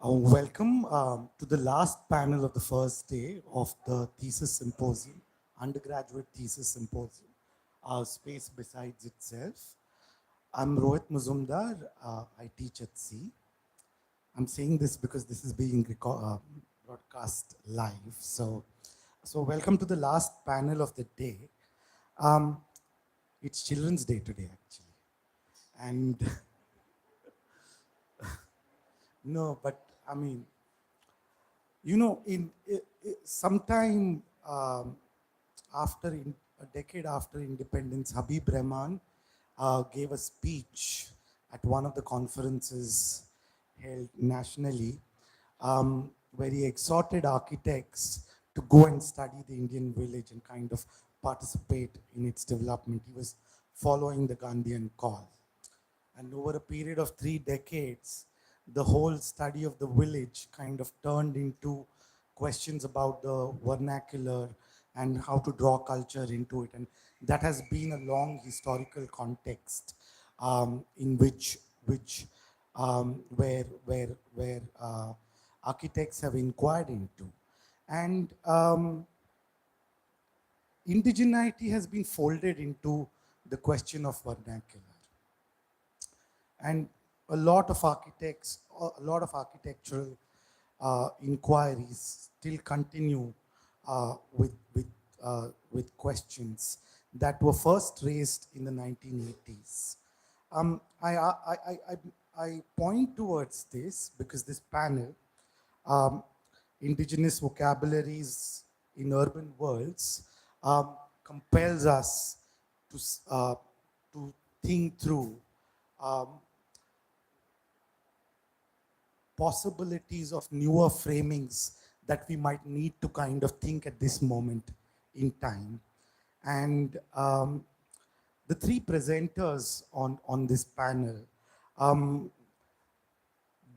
Welcome to the last panel of the first day of the thesis symposium, undergraduate thesis symposium, Space Besides Itself. I'm Rohit Muzumdar. I teach at C. I'm saying this because this is being broadcast live. So welcome to the last panel of the day. Um, it's Children's Day today, actually. And no, but I mean, sometime a decade after independence, Habib Rahman gave a speech at one of the conferences held nationally, where he exhorted architects to go and study the Indian village and kind of participate in its development. He was following the Gandhian call. And over a period of 3 decades, the whole study of the village kind of turned into questions about the vernacular and how to draw culture into it. And that has been a long historical context in which where architects have inquired into. And indigeneity has been folded into the question of vernacular. And a lot of architectural inquiries still continue with questions that were first raised in the 1980s. I point towards this because this panel, um, indigenous vocabularies in urban worlds, compels us to think through um, possibilities of newer framings that we might need to kind of think at this moment in time. And the three presenters on this panel um,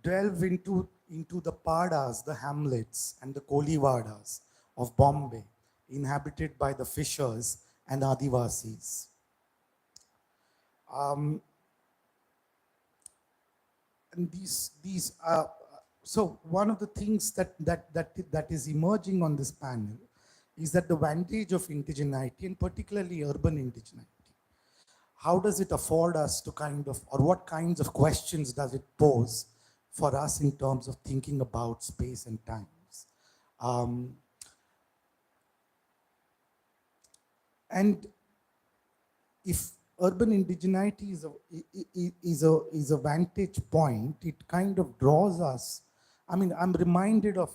delve into the Padas, the hamlets, and the Koliwadas of Bombay, inhabited by the fishers and Adivasis. Um, and these so one of the things that is emerging on this panel is that the vantage of indigeneity, and particularly urban indigeneity, how does it afford us to kind of, or what kinds of questions does it pose for us in terms of thinking about space and times? Um, and if urban indigeneity is a vantage point, it kind of draws us. I mean, I'm reminded of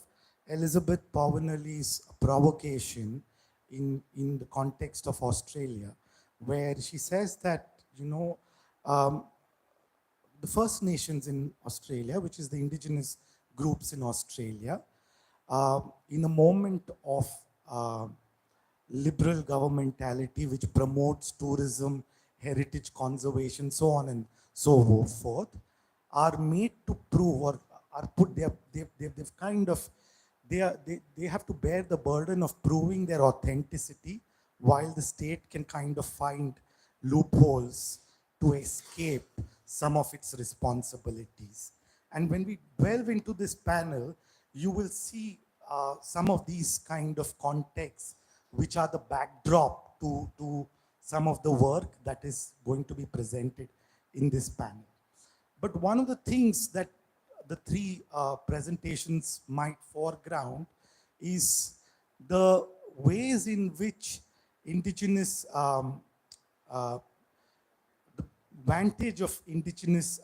Elizabeth Povenelli's provocation in the context of Australia, where she says that, um, the First Nations in Australia, which is the indigenous groups in Australia, in a moment of liberal governmentality which promotes tourism, heritage conservation, so on and so forth, are made to prove, or are put, they've kind of, they have to bear the burden of proving their authenticity, while the state can kind of find loopholes to escape some of its responsibilities. And when we delve into this panel, you will see some of these kind of contexts which are the backdrop to some of the work that is going to be presented in this panel. But one of the things that the three presentations might foreground is the ways in which indigenous, the vantage of indigenous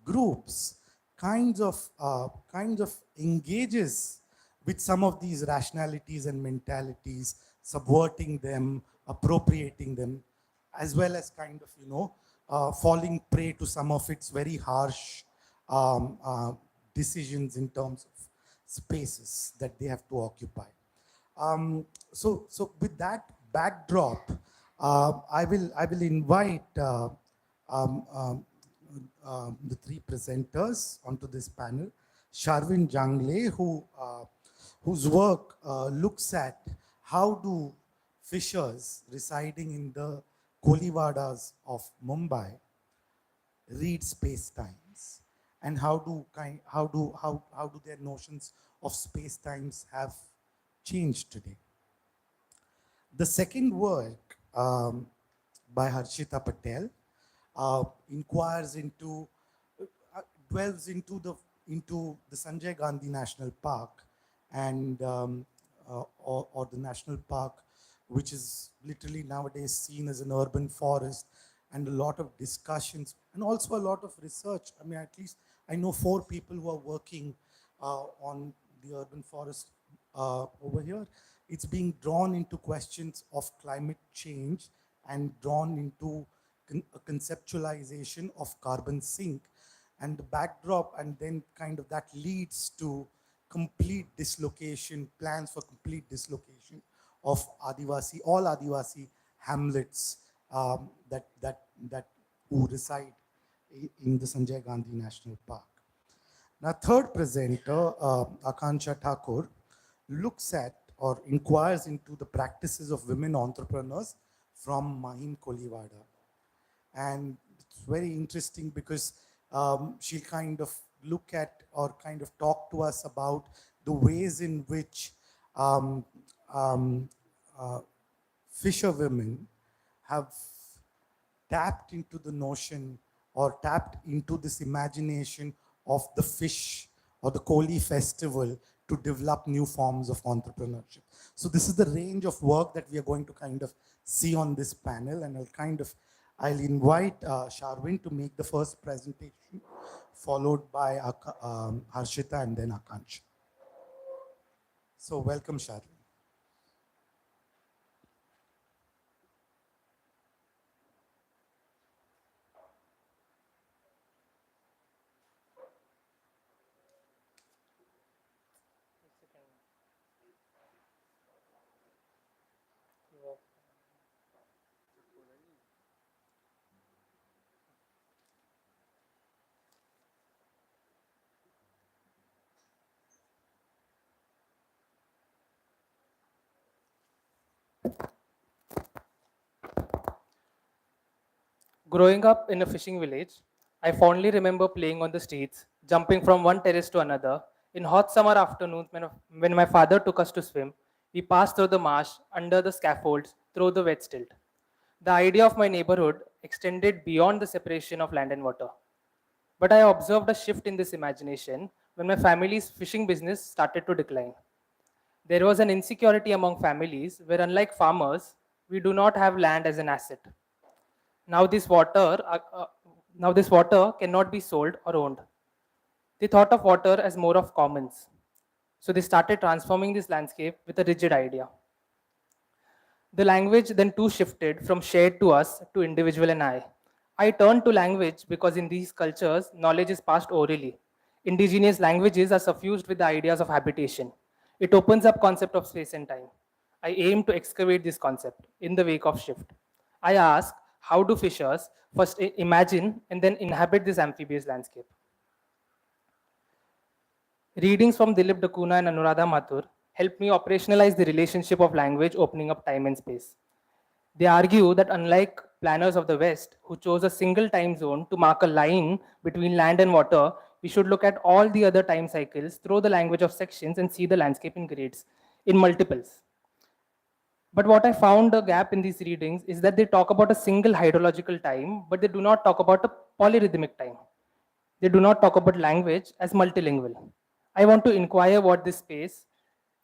groups kinds of engages with some of these rationalities and mentalities, subverting them, appropriating them, as well as kind of, falling prey to some of its very harsh decisions in terms of spaces that they have to occupy. So with that backdrop, I will invite um, um, the three presenters onto this panel. Sharvin Jangle, whose work looks at how do fishers residing in the Koliwadas of Mumbai read space times. and how do their notions of space times have changed today. The second work by Harshita Patel inquires into, dwells into the Sanjay Gandhi National Park and or the national park, which is literally nowadays seen as an urban forest, and a lot of discussions and also a lot of research. I mean, at least I know 4 people who are working on the urban forest over here. It's being drawn into questions of climate change and drawn into a conceptualization of carbon sink and the backdrop, and then kind of that leads to complete dislocation, plans for complete dislocation of all Adivasi hamlets that who reside in the Sanjay Gandhi National Park. Now, third presenter, Akansha Thakur, looks at or inquires into the practices of women entrepreneurs from Mahim Koliwada. And it's very interesting because she'll kind of look at or kind of talk to us about the ways in which fisher women have tapped into the notion or tapped into this imagination of the fish or the Koli festival to develop new forms of entrepreneurship. So this is the range of work that we are going to kind of see on this panel, and I'll invite Sharwin to make the first presentation, followed by Harshita and then Akansha. So welcome, Sharwin. Growing up in a fishing village, I fondly remember playing on the streets, jumping from one terrace to another. In hot summer afternoons, when my father took us to swim, we passed through the marsh, under the scaffolds, through the wet stilt. The idea of my neighborhood extended beyond the separation of land and water. But I observed a shift in this imagination when my family's fishing business started to decline. There was an insecurity among families where, unlike farmers, we do not have land as an asset. Now this water, uh, uh, Now this water cannot be sold or owned. They thought of water as more of commons. So they started transforming this landscape with a rigid idea. The language then too shifted from shared to us to individual and I. I turned to language because in these cultures, knowledge is passed orally. Indigenous languages are suffused with the ideas of habitation. It opens up concept of space and time. I aim to excavate this concept in the wake of shift. I ask, how do fishers first imagine and then inhabit this amphibious landscape? Readings from Dilip Dakuna and Anuradha Mathur help me operationalize the relationship of language opening up time and space. They argue that unlike planners of the West, who chose a single time zone to mark a line between land and water, we should look at all the other time cycles through the language of sections and see the landscape in grades, in multiples. But what I found a gap in these readings is that they talk about a single hydrological time, but they do not talk about a polyrhythmic time. They do not talk about language as multilingual. I want to inquire what this space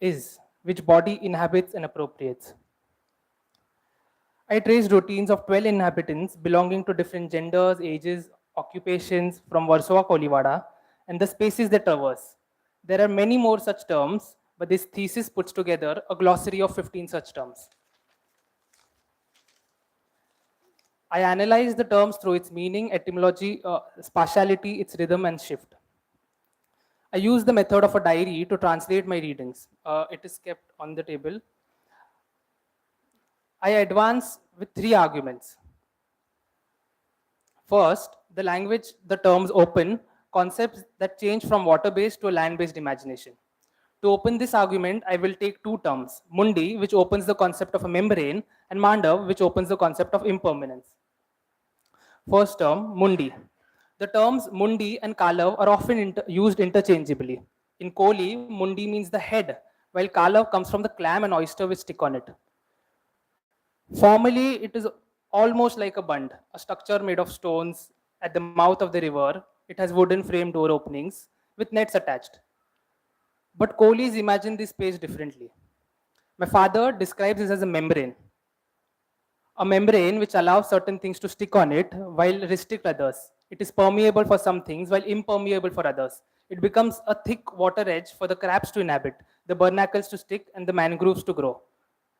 is, which body inhabits and appropriates. I traced routines of 12 inhabitants belonging to different genders, ages, occupations from Warsaw, Kolivada, and the spaces they traverse. There are many more such terms, but this thesis puts together a glossary of 15 such terms. I analyze the terms through its meaning, etymology, spatiality, its rhythm, and shift. I use the method of a diary to translate my readings. It is kept on the table. I advance with 3 arguments. First, the language, the terms open concepts that change from water-based to a land-based imagination. To open this argument, I will take 2 terms, mundi, which opens the concept of a membrane, and mandav, which opens the concept of impermanence. First term, mundi. The terms mundi and kalav are often used interchangeably. In Koli, mundi means the head, while kalav comes from the clam and oyster which stick on it. Formally, it is almost like a bund, a structure made of stones at the mouth of the river. It has wooden frame door openings with nets attached. But Kohlis imagine this space differently. My father describes this as a membrane which allows certain things to stick on it while restrict others. It is permeable for some things while impermeable for others. It becomes a thick water edge for the crabs to inhabit, the barnacles to stick, and the mangroves to grow.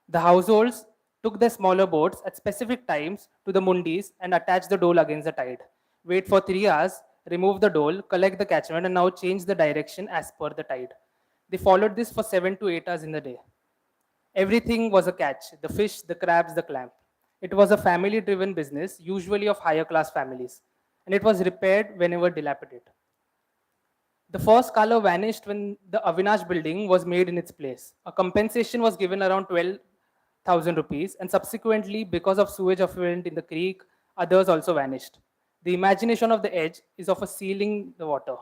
The households took their smaller boats at specific times to the mundis and attached the dole against the tide. Wait for 3 hours, remove the dole, collect the catchment, and now change the direction as per the tide. They followed this for 7 to 8 hours in the day. Everything was a catch: the fish, the crabs, the clam. It was a family driven business, usually of higher class families, and it was repaired whenever dilapidated. The first color vanished when the Avinash building was made in its place. A compensation was given around 12,000 rupees, and subsequently, because of sewage effluent in the creek, others also vanished. The imagination of the edge is of a sealing the water.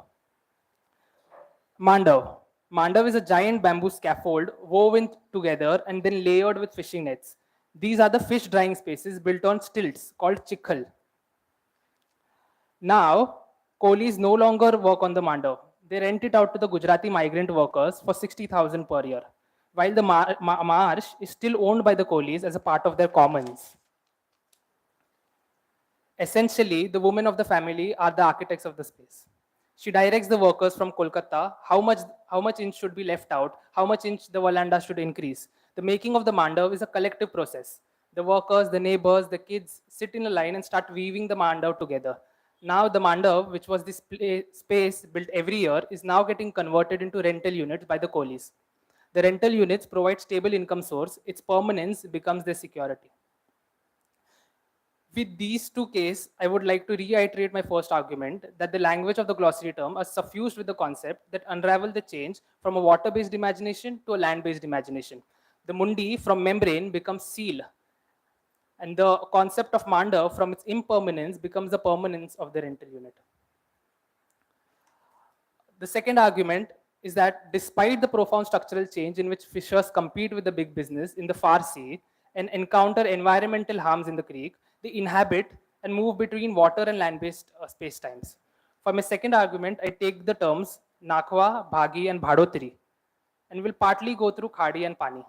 Mandav. Mandav is a giant bamboo scaffold woven together and then layered with fishing nets. These are the fish drying spaces built on stilts called chikhal. Now, Kohlis no longer work on the Mandav. They rent it out to the Gujarati migrant workers for 60,000 per year, while the marsh is still owned by the Kohlis as a part of their commons. Essentially, the women of the family are the architects of the space. She directs the workers from Kolkata how much inch should be left out, how much inch the veranda should increase. The making of the mandav is a collective process. The workers, the neighbors, the kids sit in a line and start weaving the mandav together. Now the mandav, which was this space built every year, is now getting converted into rental units by the Kohlis. The rental units provide stable income source. Its permanence becomes their security. With these two cases, I would like to reiterate my first argument that the language of the glossary term are suffused with the concept that unravel the change from a water-based imagination to a land-based imagination. The mundi from membrane becomes seal, and the concept of manda from its impermanence becomes the permanence of the rental unit. The second argument is that despite the profound structural change in which fishers compete with the big business in the far sea and encounter environmental harms in the creek, they inhabit and move between water and land-based space-times. For my second argument, I take the terms Nakhwa, Bhagi, and Bhadotri, and will partly go through Khadi and Pani.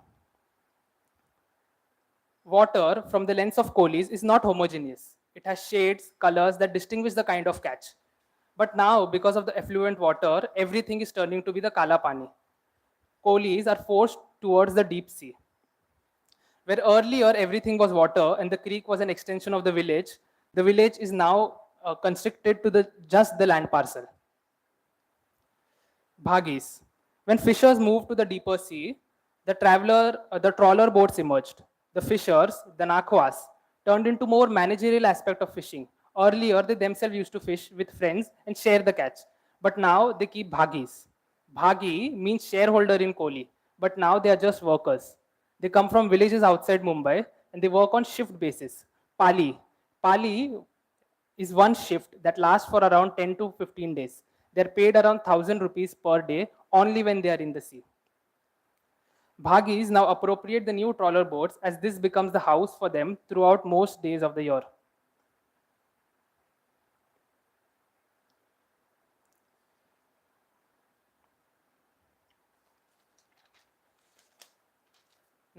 Water, from the lens of Kohlis, is not homogeneous. It has shades, colors that distinguish the kind of catch. But now, because of the effluent water, everything is turning to be the Kala Pani. Kohlis are forced towards the deep sea. Where earlier everything was water and the creek was an extension of the village is now constricted to just the land parcel. Bhagis. When fishers moved to the deeper sea, the trawler boats emerged. The fishers, the nakhwas, turned into more managerial aspect of fishing. Earlier, they themselves used to fish with friends and share the catch. But now they keep bhagis. Bhagi means shareholder in Kohli, but now they are just workers. They come from villages outside Mumbai and they work on shift basis. Pali. Pali is one shift that lasts for around 10 to 15 days. They're paid around 1,000 rupees per day only when they are in the sea. Bhagis now appropriate the new trawler boats as this becomes the house for them throughout most days of the year.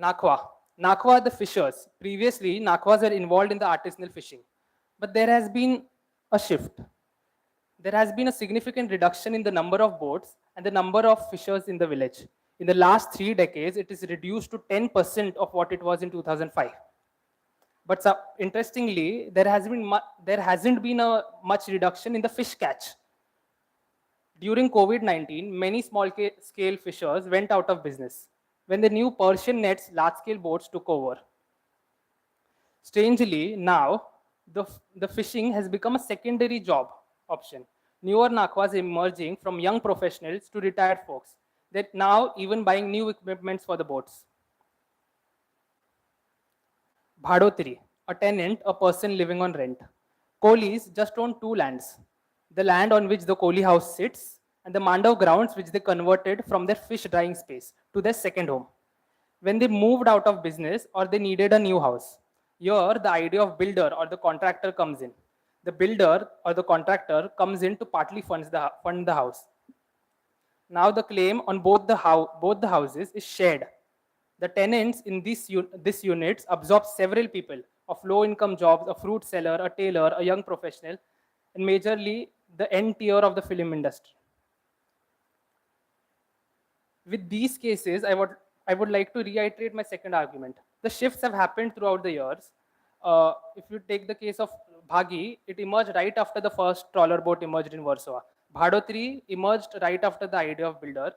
Nakhwa. Nakhwa are the fishers. Previously, Nakhwas were involved in the artisanal fishing. But there has been a shift. There has been a significant reduction in the number of boats and the number of fishers in the village. In the last 3 decades, it is reduced to 10% of what it was in 2005. But interestingly, there hasn't been a much reduction in the fish catch. During COVID-19, many small-scale fishers went out of business when the new Persian nets large-scale boats took over. Strangely, now the fishing has become a secondary job option. Newer nakhwas emerging from young professionals to retired folks. That now even buying new equipments for the boats. Bhadotri, a tenant, a person living on rent. Kohlis just own 2 lands. the land on which the Kohli house sits, and the Mandav grounds which they converted from their fish drying space to their second home. When they moved out of business or they needed a new house, here the idea of builder or the contractor comes in. The builder or the contractor comes in to partly fund the house. Now the claim on both the houses is shared. The tenants in this units absorb several people of low income jobs, a fruit seller, a tailor, a young professional, and majorly the end tier of the film industry. With these cases, I would like to reiterate my second argument. The shifts have happened throughout the years. If you take the case of Bhagi, it emerged right after the first trawler boat emerged in Warsaw. Bhadotri emerged right after the idea of builder.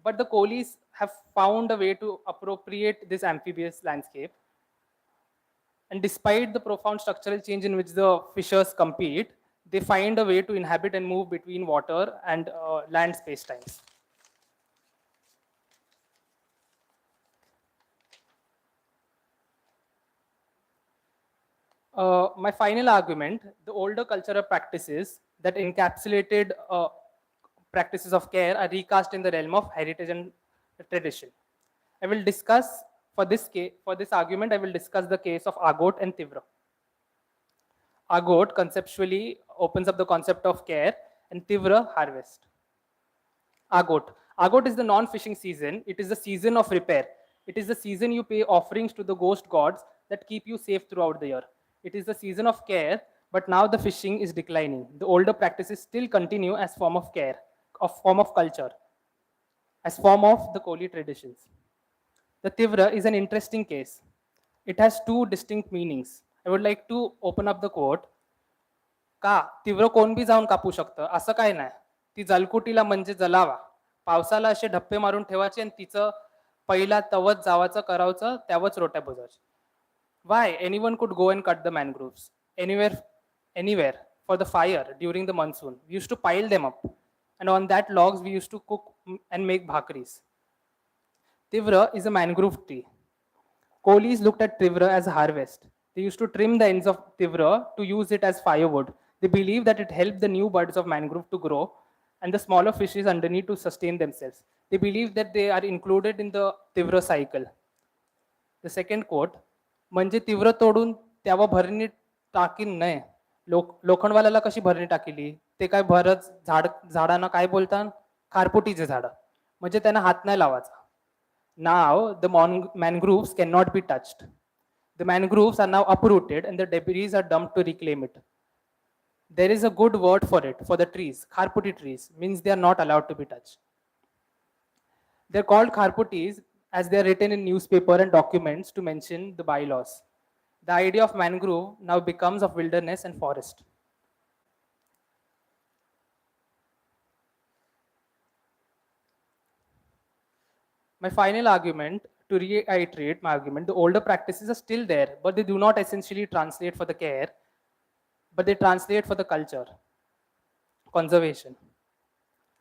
But the Kohlis have found a way to appropriate this amphibious landscape. And despite the profound structural change in which the fishers compete, they find a way to inhabit and move between water and land space-times. My final argument, the older cultural practices that encapsulated practices of care are recast in the realm of heritage and tradition. I will discuss, for this argument, I will discuss the case of Agot and Tivra. Agot conceptually opens up the concept of care and Tivra harvest. Agot. Agot is the non-fishing season. It is the season of repair. It is the season you pay offerings to the ghost gods that keep you safe throughout the year. It is the season of care, but now the fishing is declining. The older practices still continue as form of care, a form of culture, as form of the Kohli traditions. The Tivra is an interesting case. It has two distinct meanings. I would like to open up the quote. का तीव्र कोण B जाऊन कापू शकतं असं काय नाही. ती जलकुटीला म्हणजे जलावा. पावसाला असे ढप्पे मारून ठेवायचे आणि तिचं पहिला तवच जावाचं करावचं त्यावच रोट्या बुजायच्या. Why? Anyone could go and cut the mangroves anywhere for the fire during the monsoon. We used to pile them up, and on that logs we used to cook and make bhakris. Tivra is a mangrove tree. Kohlis looked at Tivra as a harvest. They used to trim the ends of Tivra to use it as firewood. They believed that it helped the new buds of mangrove to grow and the smaller fishes underneath to sustain themselves. They believed that they are included in the Tivra cycle. The second quote, म्हणजे तीव्र तोडून त्यावर भरणी टाकीन नाही. लोखंडवाल्याला कशी भरणी टाकिली? ते काय भरत झाडांना काय बोलतात? खारपुटीचे झाडं. म्हणजे त्यांना हात नाही लावायचा. Now the mangroves cannot be touched. The mangroves are now uprooted and the debris are dumped to reclaim it. There is a good word for it, for the trees. Kharputi trees means they are not allowed to be touched. They're called kharputis as they are written in newspaper and documents to mention the bylaws. The idea of mangrove now becomes of wilderness and forest. My final argument, to reiterate my argument, the older practices are still there, but they do not essentially translate for the care, but they translate for the culture, conservation.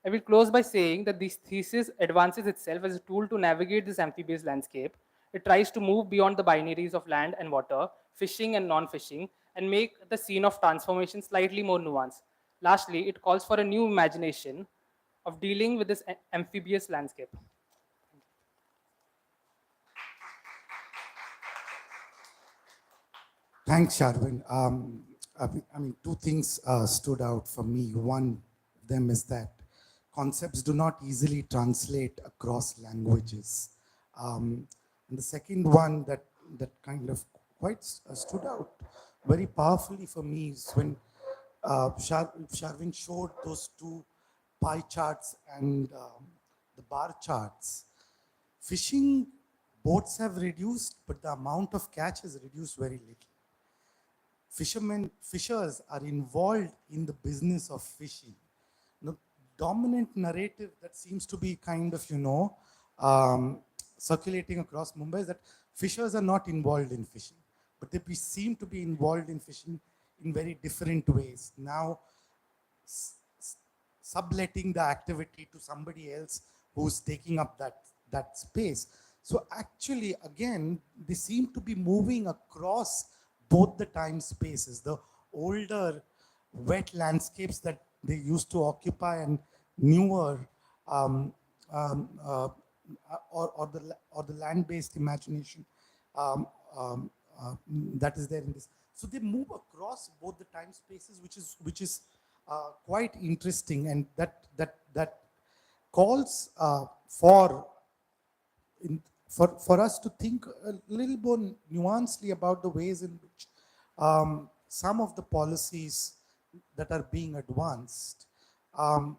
I will close by saying that this thesis advances itself as a tool to navigate this amphibious landscape. It tries to move beyond the binaries of land and water, fishing and non-fishing, and make the scene of transformation slightly more nuanced. Lastly, it calls for a new imagination of dealing with this amphibious landscape. Thanks, Sharvin. I mean, two things stood out for me. One of them is that concepts do not easily translate across languages. And the second one that kind of quite stood out very powerfully for me is when Sharvin showed those two pie charts and the bar charts. Fishing boats have reduced, but the amount of catch has reduced very little. Fishers are involved in the business of fishing. The dominant narrative that seems to be kind of, circulating across Mumbai is that fishers are not involved in fishing, but they seem to be involved in fishing in very different ways. Now, subletting the activity to somebody else who's taking up that space. So actually, again, they seem to be moving across both the time spaces. The older wet landscapes that they used to occupy and newer um, um, uh, or the land-based imagination um, um, uh, that is there in this. So they move across both the time spaces, which is quite interesting, and that calls for us to think a little more nuancedly about the ways in which some of the policies that are being advanced. Um,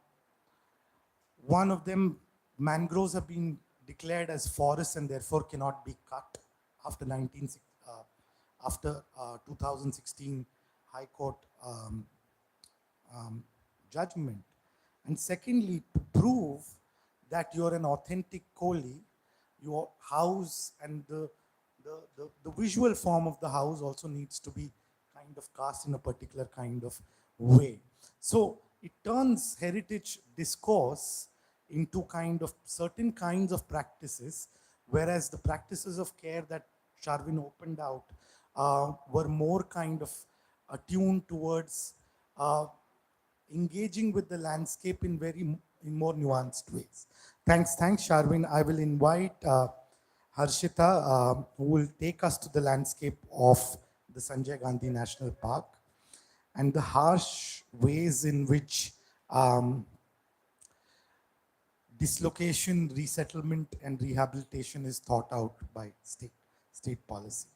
One of them, mangroves have been declared as forests and therefore cannot be cut after after 2016 High Court um, judgment. And secondly, to prove that you're an authentic Koli, your house and the visual form of the house also needs to be kind of cast in a particular kind of way. So it turns heritage discourse into kind of certain kinds of practices, whereas the practices of care that Sharvin opened out were more kind of attuned towards engaging with the landscape in in more nuanced ways. Thanks, Sharvin. I will invite Harshita, who will take us to the landscape of the Sanjay Gandhi National Park and the harsh ways in which dislocation, resettlement, and rehabilitation is thought out by state policy.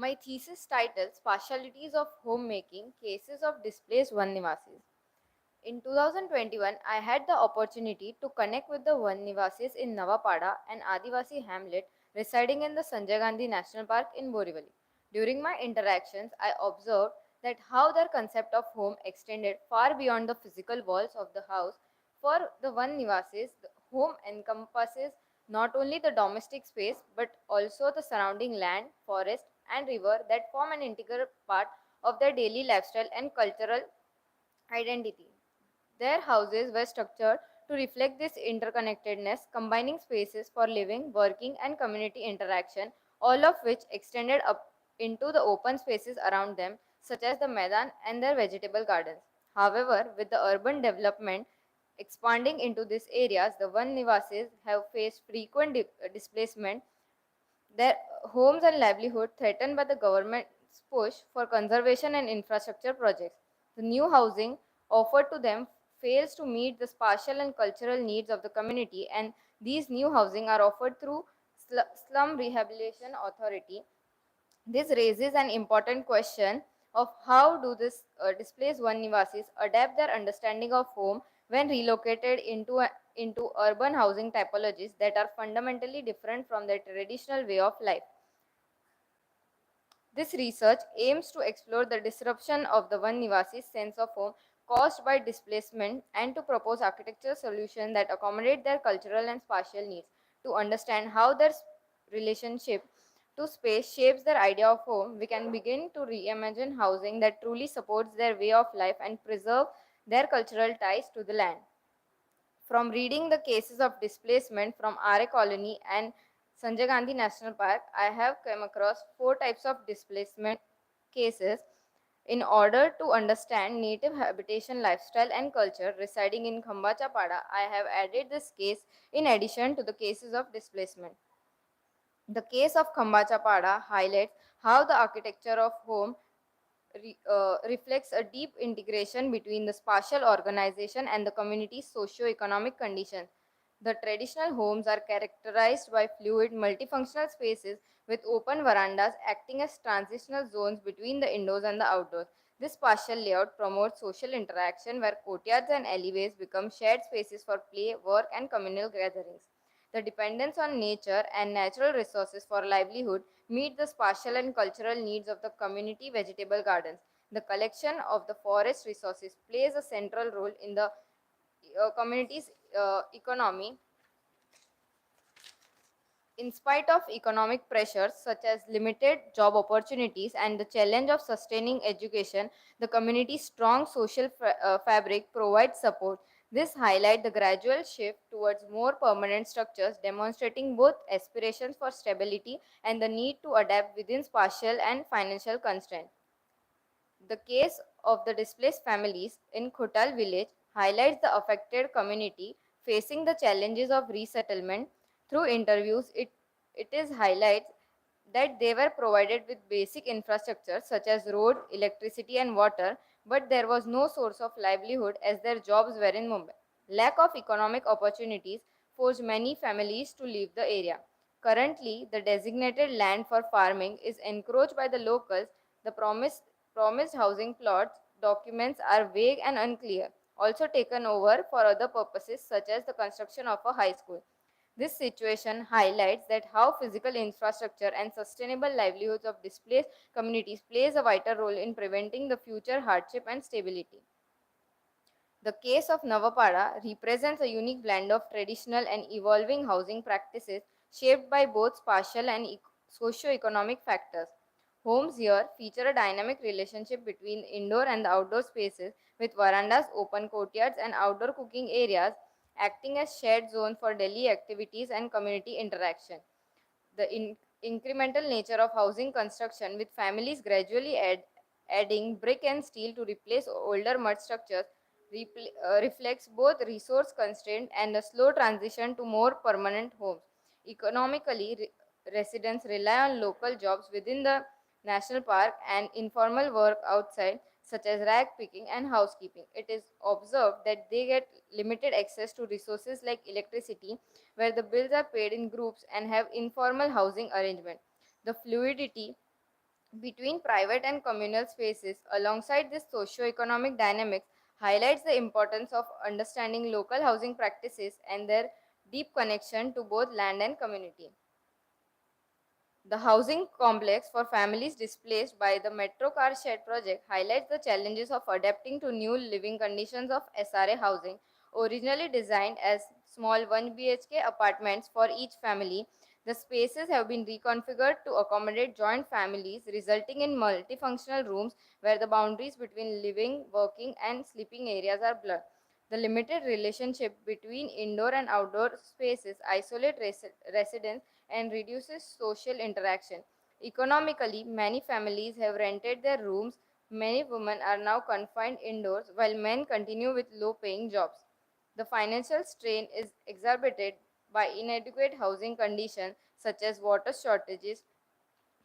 My thesis title Partialities of Homemaking Cases of Displaced Van Nivasis. In 2021, I had the opportunity to connect with the Van Nivasis in Navapada, an Adivasi hamlet residing in the Sanjay Gandhi National Park in Borivali. During my interactions, I observed that how their concept of home extended far beyond the physical walls of the house. For the Van Nivasis, the home encompasses not only the domestic space but also the surrounding land, forest, and river that form an integral part of their daily lifestyle and cultural identity. Their houses were structured to reflect this interconnectedness, combining spaces for living, working, and community interaction, all of which extended up into the open spaces around them, such as the Maidan and their vegetable gardens. However, with the urban development expanding into these areas, the Van Nivasis have faced frequent displacement, their homes and livelihood threatened by the government's push for conservation and infrastructure projects. The new housing offered to them fails to meet the spatial and cultural needs of the community, and these new housing are offered through Slum Rehabilitation Authority. This raises an important question of how do this displaced Van Nivasis adapt their understanding of home when relocated into urban housing typologies that are fundamentally different from their traditional way of life. This research aims to explore the disruption of the Van Nivasi's sense of home caused by displacement and to propose architectural solutions that accommodate their cultural and spatial needs. To understand how their relationship to space shapes their idea of home, we can begin to reimagine housing that truly supports their way of life and preserve their cultural ties to the land. From reading the cases of displacement from RA Colony and Sanjay Gandhi National Park, I have come across four types of displacement cases. In order to understand native habitation, lifestyle, and culture residing in Khambachapada, I have added this case in addition to the cases of displacement. The case of Khambachapada highlights how the architecture of home reflects a deep integration between the spatial organization and the community's socio-economic conditions. The traditional homes are characterized by fluid, multifunctional spaces with open verandas acting as transitional zones between the indoors and the outdoors. This spatial layout promotes social interaction where courtyards and alleyways become shared spaces for play, work, and communal gatherings. The dependence on nature and natural resources for livelihood meet the spatial and cultural needs of the community vegetable gardens. The collection of the forest resources plays a central role in the community's economy. In spite of economic pressures such as limited job opportunities and the challenge of sustaining education, the community's strong social fabric provides support. This highlights the gradual shift towards more permanent structures, demonstrating both aspirations for stability and the need to adapt within spatial and financial constraints. The case of the displaced families in Khotal village highlights the affected community facing the challenges of resettlement. Through interviews, it is highlights that they were provided with basic infrastructure such as road, electricity, and water, but there was no source of livelihood as their jobs were in Mumbai. Lack of economic opportunities forced many families to leave the area. Currently, the designated land for farming is encroached by the locals. The promised housing plots documents are vague and unclear, also taken over for other purposes such as the construction of a high school. This situation highlights that how physical infrastructure and sustainable livelihoods of displaced communities plays a vital role in preventing the future hardship and stability. The case of Navapada represents a unique blend of traditional and evolving housing practices shaped by both spatial and socio-economic factors. Homes here feature a dynamic relationship between indoor and outdoor spaces, with verandas, open courtyards, and outdoor cooking areas acting as shared zones for daily activities and community interaction. The incremental nature of housing construction, with families gradually adding brick and steel to replace older mud structures, reflects both resource constraint and a slow transition to more permanent homes. Economically, residents rely on local jobs within the national park and informal work outside, such as rag picking and housekeeping. It is observed that they get limited access to resources like electricity, where the bills are paid in groups, and have informal housing arrangement. The fluidity between private and communal spaces, alongside this socio-economic dynamics, highlights the importance of understanding local housing practices and their deep connection to both land and community. The housing complex for families displaced by the Metro Car Shed project highlights the challenges of adapting to new living conditions of SRA housing. Originally designed as small 1 BHK apartments for each family, the spaces have been reconfigured to accommodate joint families, resulting in multifunctional rooms where the boundaries between living, working, and sleeping areas are blurred. The limited relationship between indoor and outdoor spaces isolate residents and reduces social interaction. Economically, many families have rented their rooms. Many women are now confined indoors while men continue with low paying jobs. The financial strain is exacerbated by inadequate housing conditions such as water shortages,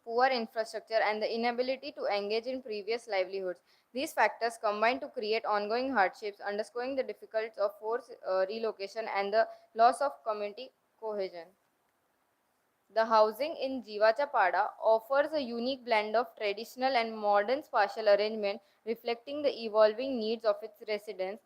poor infrastructure, and the inability to engage in previous livelihoods. These factors combine to create ongoing hardships, underscoring the difficulties of forced relocation and the loss of community cohesion. The housing in Jivachapada offers a unique blend of traditional and modern spatial arrangement, reflecting the evolving needs of its residents.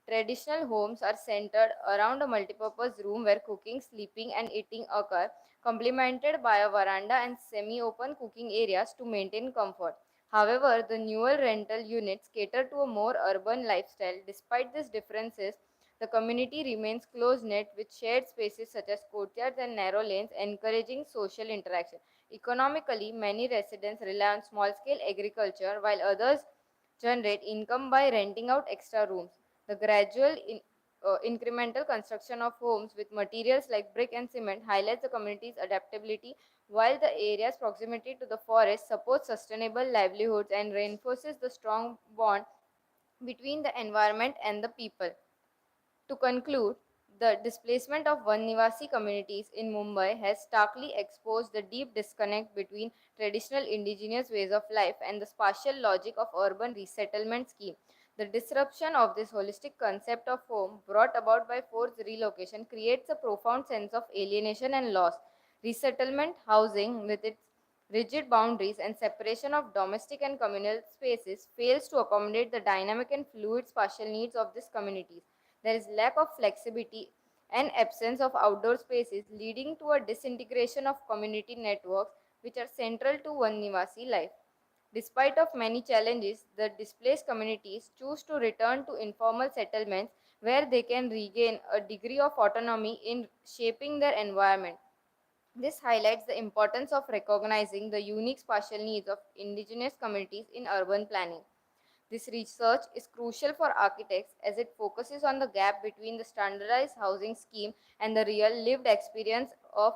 Traditional homes are centered around a multipurpose room where cooking, sleeping, and eating occur, complemented by a veranda and semi open cooking areas to maintain comfort. However, the newer rental units cater to a more urban lifestyle. Despite these differences, the community remains close knit with shared spaces such as courtyards and narrow lanes, encouraging social interaction. Economically, many residents rely on small scale agriculture while others generate income by renting out extra rooms. The gradual incremental construction of homes with materials like brick and cement highlights the community's adaptability, while the area's proximity to the forest supports sustainable livelihoods and reinforces the strong bond between the environment and the people. To conclude, the displacement of Vanivasi communities in Mumbai has starkly exposed the deep disconnect between traditional indigenous ways of life and the spatial logic of urban resettlement scheme. The disruption of this holistic concept of home brought about by forced relocation creates a profound sense of alienation and loss. Resettlement housing, with its rigid boundaries and separation of domestic and communal spaces, fails to accommodate the dynamic and fluid spatial needs of these communities. There is lack of flexibility and absence of outdoor spaces, leading to a disintegration of community networks which are central to one Nivasi life. Despite of many challenges, the displaced communities choose to return to informal settlements where they can regain a degree of autonomy in shaping their environment. This highlights the importance of recognizing the unique spatial needs of indigenous communities in urban planning. This research is crucial for architects as it focuses on the gap between the standardized housing scheme and the real lived experience of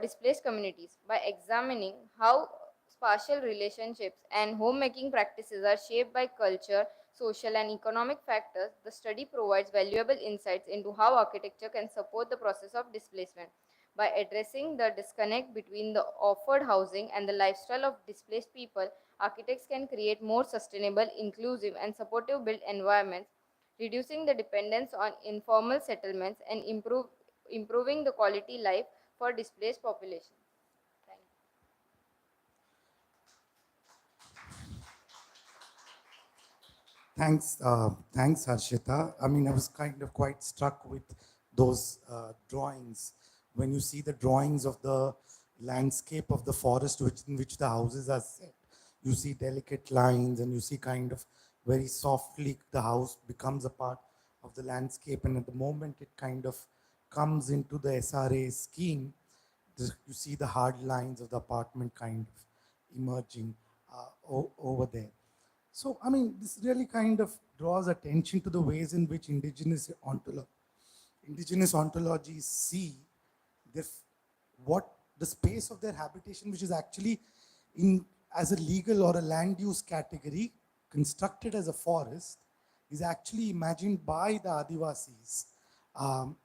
displaced communities. By examining how spatial relationships and homemaking practices are shaped by culture, social, and economic factors, the study provides valuable insights into how architecture can support the process of displacement. By addressing the disconnect between the offered housing and the lifestyle of displaced people, architects can create more sustainable, inclusive, and supportive built environments, reducing the dependence on informal settlements and improving the quality life for displaced populations. Thank you. Thanks, Harshita. I mean, I was kind of quite struck with those drawings. When you see the drawings of the landscape of the forest in which the houses are set, you see delicate lines and you see kind of very softly the house becomes a part of the landscape. And at the moment it kind of comes into the SRA scheme, you see the hard lines of the apartment kind of emerging over there. So, I mean, this really kind of draws attention to the ways in which indigenous ontologies see this, what the space of their habitation, which is actually in as a legal or a land use category constructed as a forest, is actually imagined by the Adivasis um,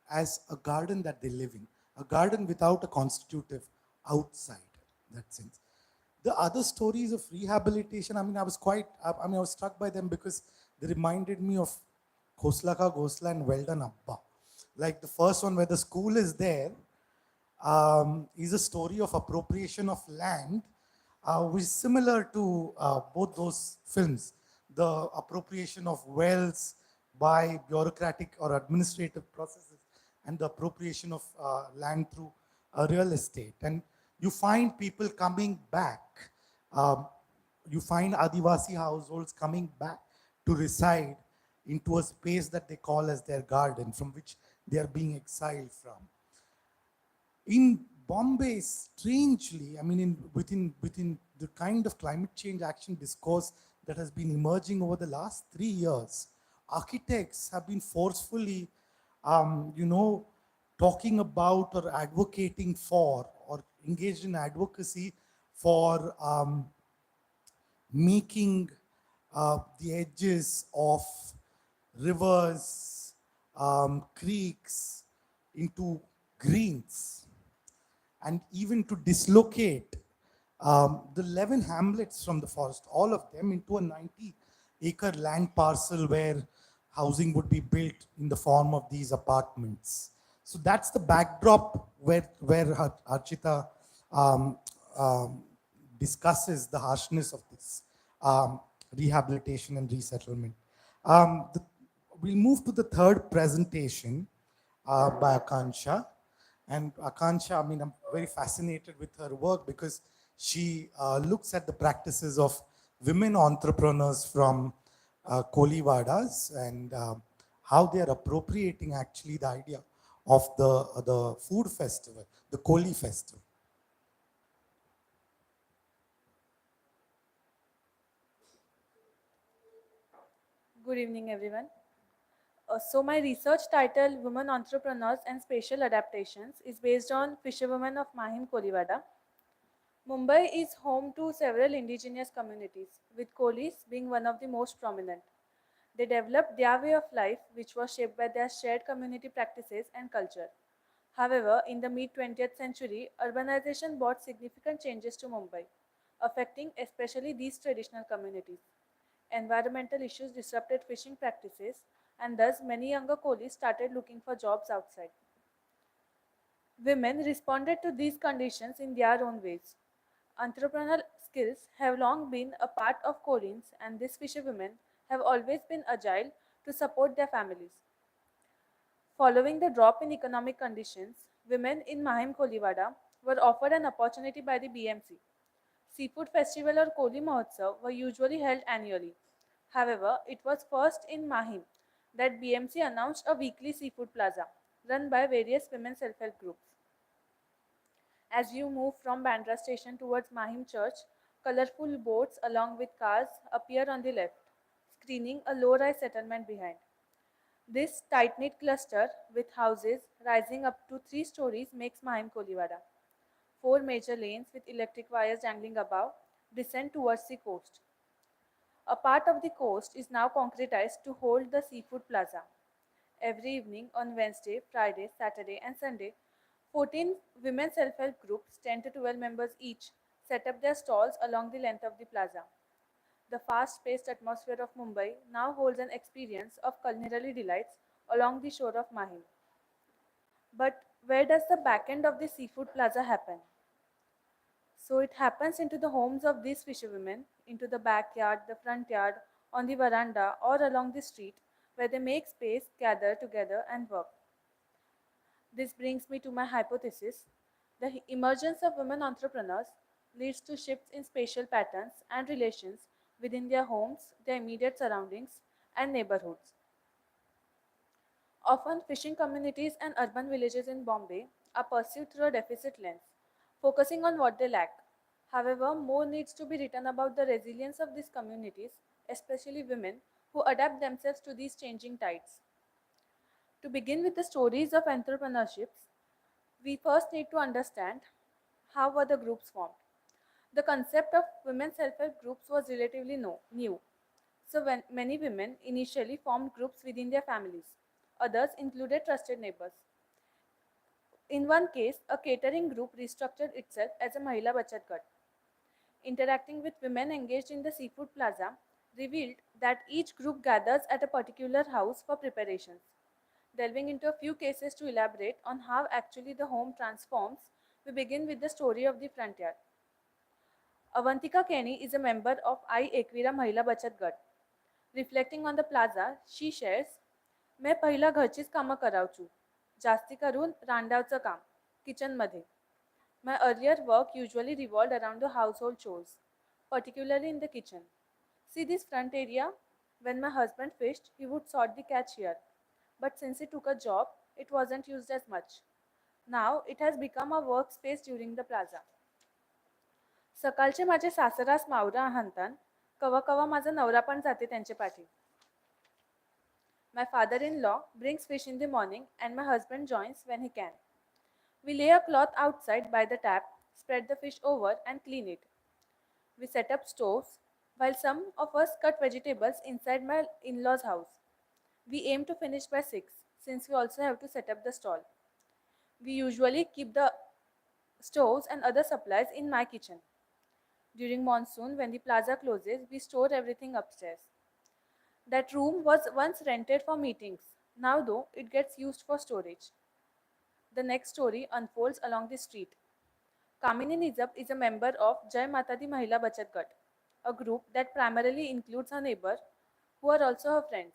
as a garden that they live in, a garden without a constitutive outside, in that sense. The other stories of rehabilitation, I mean, I was struck by them because they reminded me of Khosla Ka Ghosla and Well Done Abba. Like the first one where the school is there, is a story of appropriation of land, which is similar to both those films. The appropriation of wells by bureaucratic or administrative processes, and the appropriation of land through real estate. And you find people coming back. Um, you find Adivasi households coming back to reside into a space that they call as their garden, from which they are being exiled from. In Bombay, strangely, I mean, within the kind of climate change action discourse that has been emerging over the last 3 years, architects have been forcefully, you know, talking about or advocating for or engaged in advocacy for making the edges of rivers, creeks into greens, and even to dislocate the 11 hamlets from the forest, all of them, into a 90-acre land parcel where housing would be built in the form of these apartments. So that's the backdrop where Archita um, um, discusses the harshness of this um, rehabilitation and resettlement. We'll move to the third presentation by Akansha. And Akansha, I mean, I'm very fascinated with her work because she looks at the practices of women entrepreneurs from Kolivadas and how they are appropriating actually the idea of the food festival, the Koli festival. Good evening, everyone. So my research title, Women Entrepreneurs and Spatial Adaptations, is based on fisherwomen of Mahim Kolivada. Mumbai is home to several indigenous communities, with Kolis being one of the most prominent. They developed their way of life, which was shaped by their shared community practices and culture. However, in the mid 20th century, urbanization brought significant changes to Mumbai, affecting especially these traditional communities. Environmental issues disrupted fishing practices, and thus many younger coolies started looking for jobs outside. Women responded to these conditions in their own ways. Entrepreneurial skills have long been a part of Koreans, and these fisherwomen have always been agile to support their families. Following the drop in economic conditions, women in Mahim Kolivada were offered an opportunity by the BMC. Seafood Festival or Koli Mahotsav were usually held annually. However, it was first in Mahim that BMC announced a weekly seafood plaza run by various women self-help groups. As you move from Bandra station towards Mahim Church, colorful boats along with cars appear on the left, screening a low-rise settlement behind. This tight-knit cluster with houses rising up to 3 stories makes Mahim Koliwada. 4 major lanes with electric wires dangling above descend towards the coast. A part of the coast is now concretized to hold the seafood plaza. Every evening on Wednesday, Friday, Saturday, and Sunday, 14 women self help groups, 10 to 12 members each, set up their stalls along the length of the plaza. The fast paced atmosphere of Mumbai now holds an experience of culinary delights along the shore of Mahim. But where does the back end of the seafood plaza happen? So it happens into the homes of these fisherwomen, into the backyard, the front yard, on the veranda, or along the street, where they make space, gather together, and work. This brings me to my hypothesis. The emergence of women entrepreneurs leads to shifts in spatial patterns and relations within their homes, their immediate surroundings, and neighborhoods. Often, fishing communities and urban villages in Bombay are perceived through a deficit lens, focusing on what they lack. However, more needs to be written about the resilience of these communities, especially women, who adapt themselves to these changing tides. To begin with the stories of entrepreneurships, we first need to understand how were the groups formed. The concept of women self-help groups was relatively new. So when many women initially formed groups within their families. Others included trusted neighbors. In one case, a catering group restructured itself as a Mahila Bachat Gat. Interacting with women engaged in the seafood plaza revealed that each group gathers at a particular house for preparations. Delving into a few cases to elaborate on how actually the home transforms, we begin with the story of the front yard. Avantika Kenny is a member of I Ekvira Mahila Bachat Gat. Reflecting on the plaza, she shares, "मैं पहिला घरचीच कामं करावचू, जास्ती करून रांडावचं काम, किचनमध्ये. My earlier work usually revolved around the household chores, particularly in the kitchen. See this front area? When my husband fished, he would sort the catch here. But since he took a job, it wasn't used as much. Now it has become a workspace during the plaza. सकाळचे माझे सासरास मावरा हाणतान, कवा कवा माझा नवरा पण जाते त्यांचे पाठी. My father-in-law brings fish in the morning and my husband joins when he can. We lay a cloth outside by the tap, spread the fish over and clean it. We set up stoves while some of us cut vegetables inside my in-laws' house. We aim to finish by 6 since we also have to set up the stall. We usually keep the stoves and other supplies in my kitchen. During monsoon, when the plaza closes, we store everything upstairs. That room was once rented for meetings. Now, though, it gets used for storage. The next story unfolds along the street. Kamini Nizam is a member of Jai Matadi Mahila Bachat Gat, a group that primarily includes her neighbor, who are also her friends.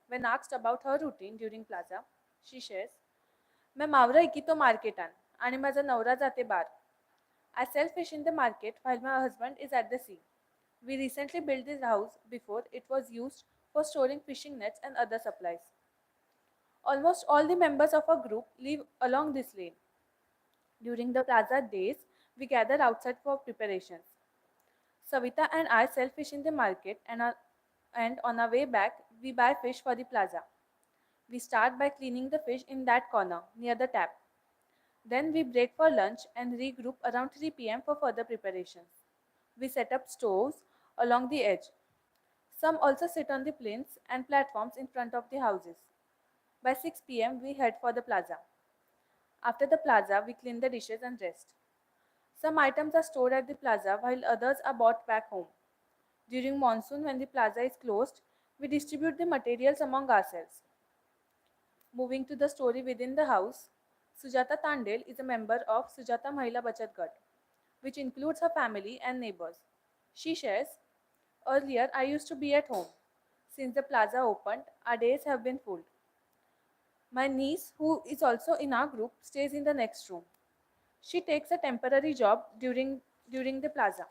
When asked about her routine during plaza, she shares, "मैं मावरा इकितो मार्केटान आणि माझा नवरा जाते बार. I sell fish in the market while my husband is at the sea. We recently built this house before it was used for storing fishing nets and other supplies. Almost all the members of our group live along this lane. During the plaza days, we gather outside for preparations. Savita and I sell fish in the market and on our way back, we buy fish for the plaza. We start by cleaning the fish in that corner near the tap. Then we break for lunch and regroup around 3 p.m. for further preparations. We set up stoves along the edge. Some also sit on the plinths and platforms in front of the houses. By 6 p.m., we head for the plaza. After the plaza, we clean the dishes and rest. Some items are stored at the plaza while others are bought back home. During monsoon, when the plaza is closed, we distribute the materials among ourselves." Moving to the story within the house, Sujata Tandel is a member of Sujata Mahila Bachat Gat, which includes her family and neighbors. She shares, "Earlier, I used to be at home. Since the plaza opened, our days have been full. My niece, who is also in our group, stays in the next room. She takes a temporary job during the plaza,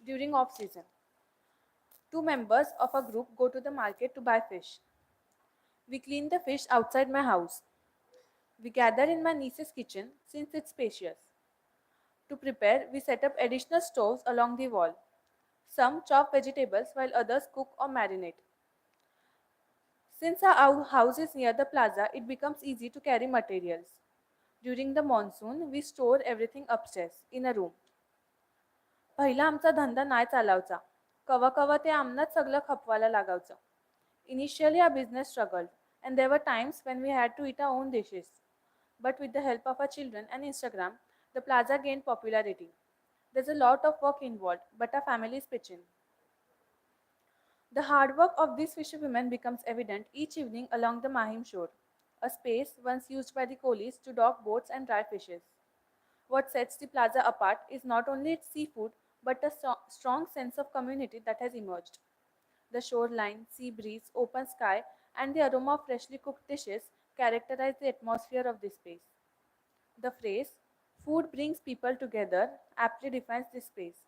during off season. 2 members of our group go to the market to buy fish. We clean the fish outside my house. We gather in my niece's kitchen since it's spacious. To prepare, we set up additional stoves along the wall. Some chop vegetables while others cook or marinate. Since our house is near the plaza, it becomes easy to carry materials. During the monsoon, we store everything upstairs in a room. पहिला आमचा धंदा नाही चालावचा. कवा कवा ते आमनाच सगळं खपवायला लागावचं. Initially, our business struggled, and there were times when we had to eat our own dishes. But with the help of our children and Instagram, the plaza gained popularity. There's a lot of work involved, but our families pitch in. The hard work of these fisherwomen becomes evident each evening along the Mahim shore, a space once used by the coolies to dock boats and dry fishes. What sets the plaza apart is not only its seafood, but a strong sense of community that has emerged. The shoreline, sea breeze, open sky, and the aroma of freshly cooked dishes characterize the atmosphere of this space. The phrase, food brings people together, aptly defines this space.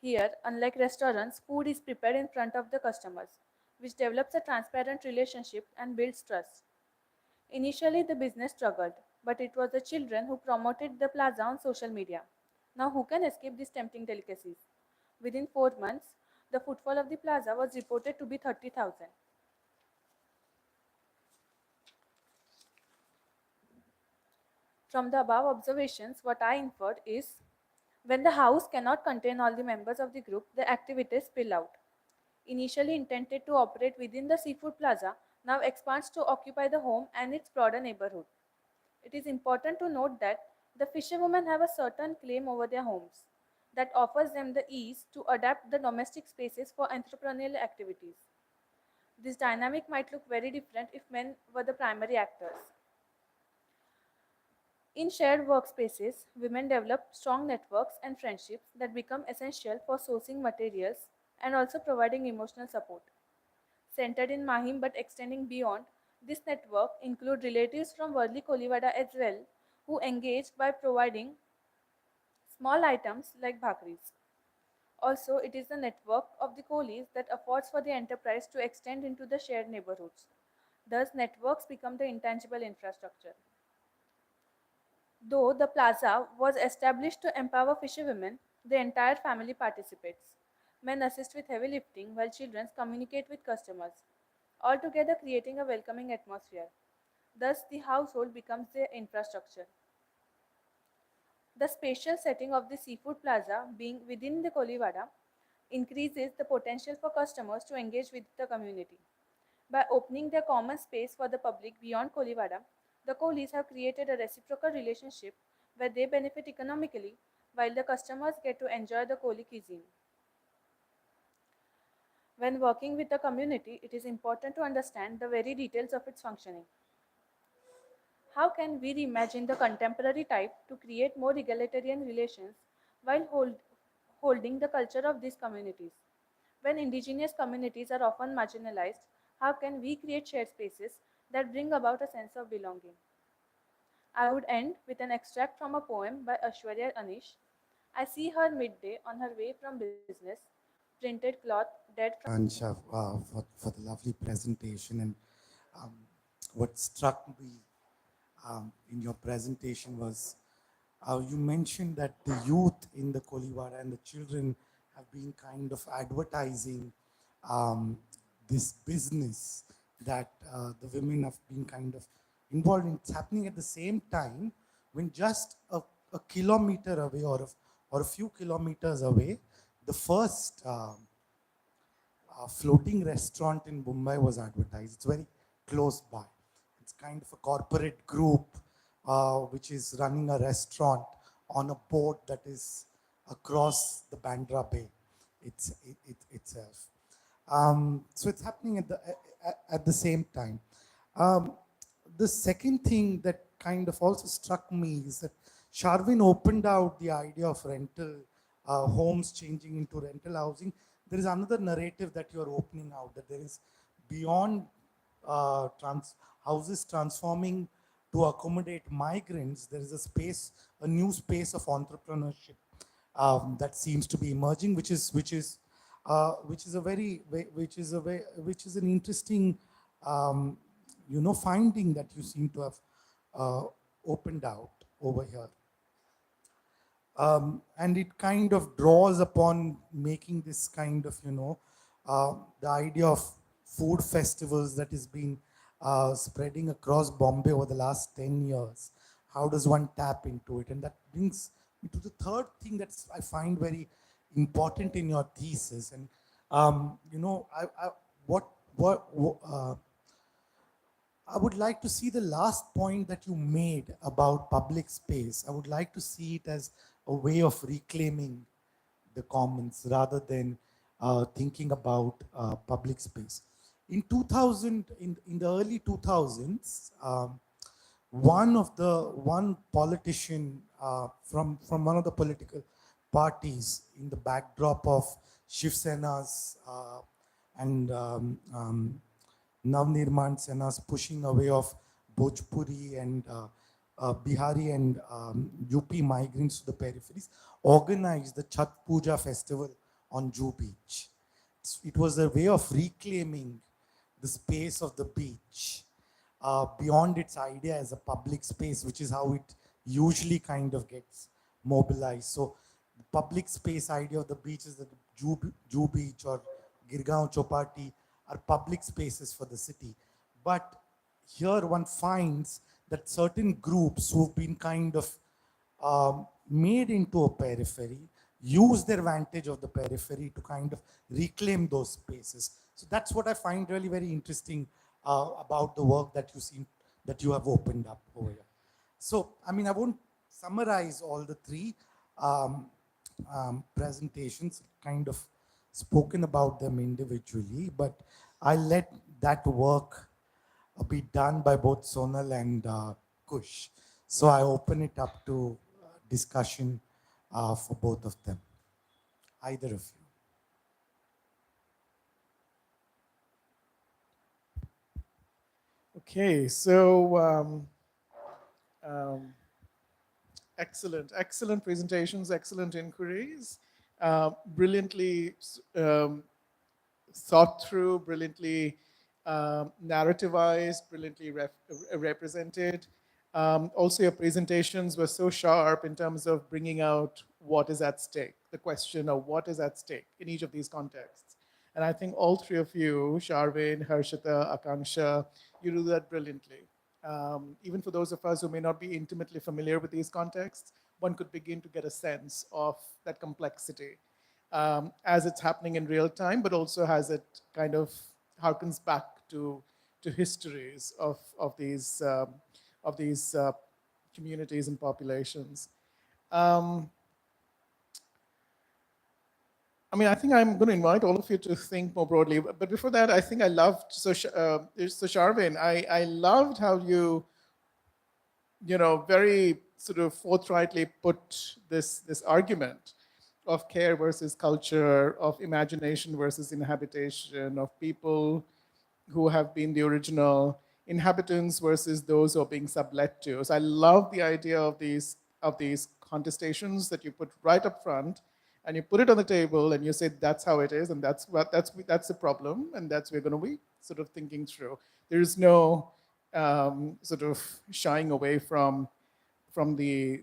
Here, unlike restaurants, food is prepared in front of the customers, which develops a transparent relationship and builds trust. Initially, the business struggled, but it was the children who promoted the plaza on social media. Now, who can escape these tempting delicacies? Within 4 months, the footfall of the plaza was reported to be 30,000. From the above observations, what I inferred is when the house cannot contain all the members of the group, the activities spill out. Initially intended to operate within the seafood plaza, now expands to occupy the home and its broader neighborhood. It is important to note that the fisherwomen have a certain claim over their homes that offers them the ease to adapt the domestic spaces for entrepreneurial activities. This dynamic might look very different if men were the primary actors. In shared workspaces, women develop strong networks and friendships that become essential for sourcing materials and also providing emotional support. Centered in Mahim but extending beyond, this network includes relatives from Worli Kolivada as well, who engage by providing small items like bhakris. Also, it is the network of the coolies that affords for the enterprise to extend into the shared neighborhoods. Thus, networks become the intangible infrastructure. Though the plaza was established to empower fisherwomen, the entire family participates. Men assist with heavy lifting while children communicate with customers, altogether creating a welcoming atmosphere. Thus, the household becomes the infrastructure. The spatial setting of the seafood plaza, being within the Kolivada, increases the potential for customers to engage with the community. By opening their common space for the public beyond Kolivada, the coolies have created a reciprocal relationship where they benefit economically while the customers get to enjoy the Koli cuisine. When working with the community, it is important to understand the very details of its functioning. How can we reimagine the contemporary type to create more egalitarian relations while holding the culture of these communities? When indigenous communities are often marginalized, how can we create shared spaces that bring about a sense of belonging? I would end with an extract from a poem by Ashwarya Anish. I see her midday on her way from business, printed cloth dead from. Ansha, for the lovely presentation. And um, what struck me in your presentation was you mentioned that the youth in the Kolivara and the children have been kind of advertising um, this business that the women have been kind of involved in. It's happening at the same time when just a kilometer away or a few kilometers away, the first floating restaurant in Mumbai was advertised. It's very close by. It's kind of a corporate group which is running a restaurant on a boat that is across the Bandra Bay itself. So it's happening at the same time. Um, the second thing that kind of also struck me is that Sharvin opened out the idea of rental homes changing into rental housing. There is another narrative that you are opening out, that there is beyond uh, trans, houses transforming to accommodate migrants, there is a new space of entrepreneurship that seems to be emerging, which is a very, which is an interesting, finding that you seem to have opened out over here. And it kind of draws upon making this kind of, the idea of food festivals that has been spreading across Bombay over the last 10 years. How does one tap into it? And that brings me to the third thing that I find very important in your thesis. And, what I would like to see the last point that you made about public space. I would like to see it as a way of reclaiming the commons rather than thinking about public space. In 2000, in the early 2000s, one politician from one of the political parties in the backdrop of Shiv Sena's and Navnirman Sena's pushing away of Bhojpuri and Bihari and UP migrants to the peripheries, organized the Chhat Puja festival on Juhu Beach. It was a way of reclaiming the space of the beach beyond its idea as a public space, which is how it usually kind of gets mobilized. So the public space idea of the beach is that Juhu Beach or Girgaon Chopati are public spaces for the city. But here one finds that certain groups who've been kind of made into a periphery use their vantage of the periphery to kind of reclaim those spaces. So that's what I find really very interesting about the work that you have opened up over here. So, I mean, I won't summarize all the three presentations, kind of spoken about them individually, but I'll let that work be done by both Sonal and Kush. So I open it up to discussion for both of them, either of you. Okay, so excellent presentations, excellent inquiries, brilliantly thought through, brilliantly narrativized, brilliantly represented. Also, your presentations were so sharp in terms of bringing out what is at stake, the question of what is at stake in each of these contexts. And I think all three of you, Sharvin, Harshita, Akanksha, you do that brilliantly. Even for those of us who may not be intimately familiar with these contexts, one could begin to get a sense of that complexity as it's happening in real time, but also as it kind of harkens back to histories of these communities and populations. I mean, I think I'm going to invite all of you to think more broadly. But before that, I think I loved, so Sharvin, I loved how you very sort of forthrightly put this argument of care versus culture, of imagination versus inhabitation, of people who have been the original inhabitants versus those who are being sublet to. So I love the idea of these contestations that you put right up front, and you put it on the table, and you say that's how it is, and that's the problem, and that's what we're going to be sort of thinking through. There is no sort of shying away from the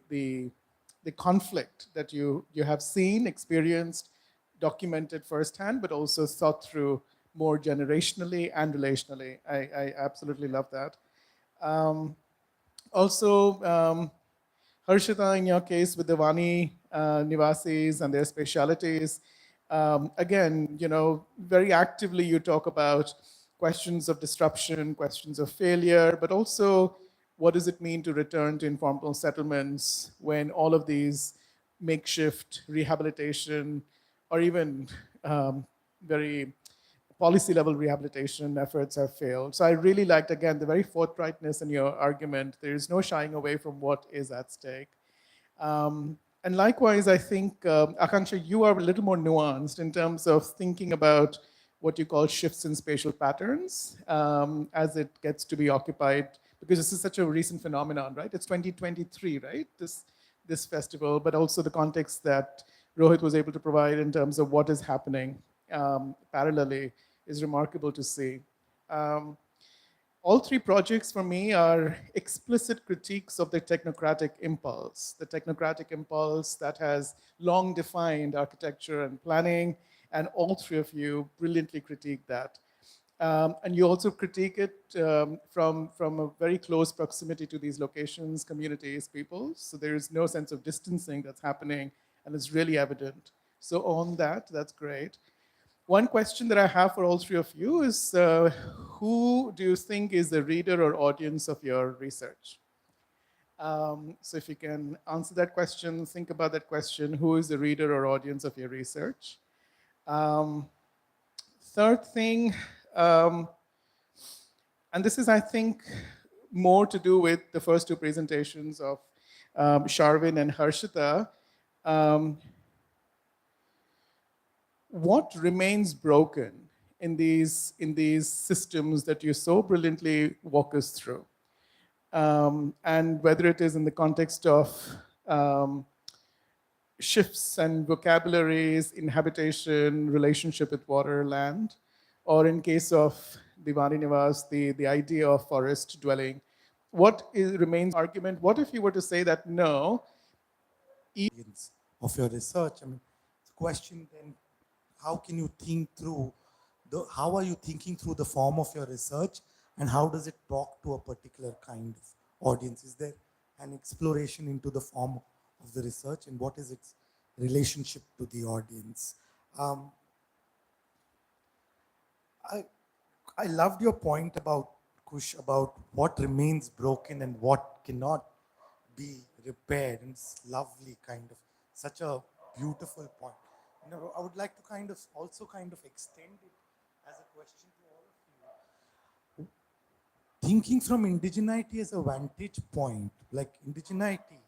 conflict that you have seen, experienced, documented firsthand, but also thought through more generationally and relationally. I absolutely love that. Also, Harshita, in your case with the Vani Nivasis and their specialities, again, very actively you talk about questions of disruption, questions of failure, but also what does it mean to return to informal settlements when all of these makeshift rehabilitation or even very policy level rehabilitation efforts have failed. So I really liked, again, the very forthrightness in your argument. There is no shying away from what is at stake. And likewise, I think, Akanksha, you are a little more nuanced in terms of thinking about what you call shifts in spatial patterns as it gets to be occupied, because this is such a recent phenomenon, right? It's 2023, right? This festival, but also the context that Rohit was able to provide in terms of what is happening parallelly is remarkable to see. all three projects for me are explicit critiques of the technocratic impulse that has long defined architecture and planning, and all three of you brilliantly critique that. And you also critique it from a very close proximity to these locations, communities, people. So there is no sense of distancing that's happening, and it's really evident. So on that, that's great. One question that I have for all three of you is, who do you think is the reader or audience of your research? So if you can answer that question, think about that question, who is the reader or audience of your research? Third thing, and this is, I think, more to do with the first two presentations of Sharvin and Harshita. Um, what remains broken in these systems that you so brilliantly walk us through? And whether it is in the context of um, shifts and vocabularies, inhabitation, relationship with water, land, or in case of Divani Nivas, the idea of forest dwelling. Remains argument? What if you were to say that no, Audience of your research. I mean, the question then, how can you think through how are you thinking through the form of your research, and how does it talk to a particular kind of audience? Is there an exploration into the form of the research, and what is its relationship to the audience? Um, I I loved your point about Kush, about what remains broken and what cannot be repaired. And it's lovely, kind of such a beautiful point. You know, I would like to kind of also kind of extend it as a question to all of you. Thinking from indigeneity as a vantage point, like indigeneity,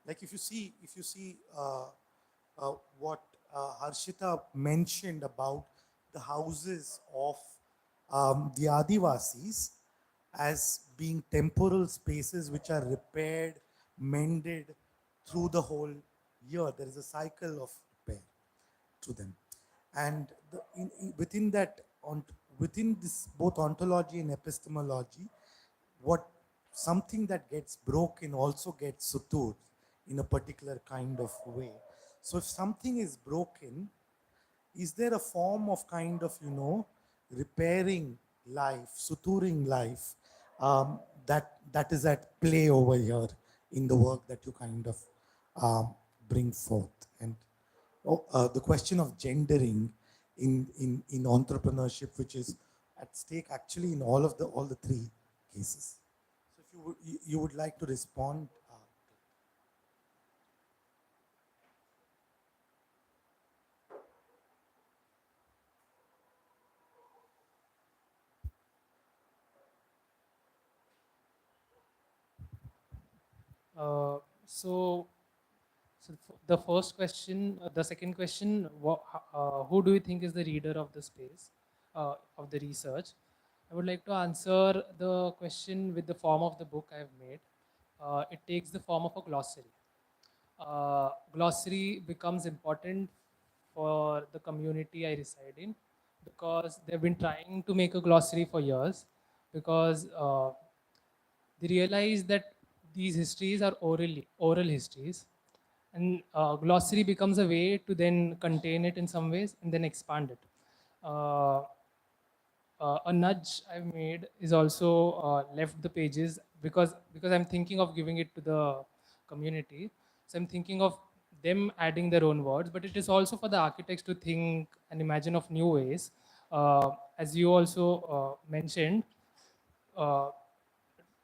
like if you see what Harshita mentioned about the houses of the Adivasis as being temporal spaces which are repaired, mended through the whole year. There is a cycle of repair to them. And within that, within this both ontology and epistemology, what something that gets broken also gets sutured in a particular kind of way. So if something is broken, is there a form of kind of, repairing life, suturing life, that is at play over here in the work that you kind of bring forth? And the question of gendering in entrepreneurship, which is at stake actually in all the three cases. So if you would like to respond. Uh, so, the first question, the second question, who do you think is the reader of the space, of the research? I would like to answer the question with the form of the book I have made. It takes the form of a glossary. Glossary becomes important for the community I reside in, because they've been trying to make a glossary for years, because they realize that these histories are oral histories, and glossary becomes a way to then contain it in some ways and then expand it. Uh, a nudge I've made is also left the pages, because I'm thinking of giving it to the community. So I'm thinking of them adding their own words, but it is also for the architects to think and imagine of new ways. As you also mentioned, uh,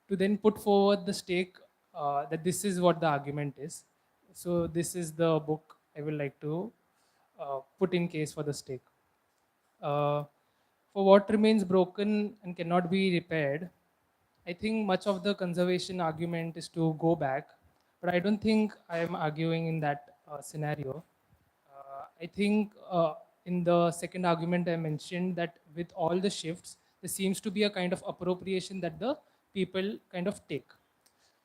to then put forward the stake, that this is what the argument is. So this is the book I would like to put in case for the stake. Uh, for what remains broken and cannot be repaired, I think much of the conservation argument is to go back, but I don't think I am arguing in that scenario. I think in the second argument I mentioned that with all the shifts, there seems to be a kind of appropriation that the people kind of take.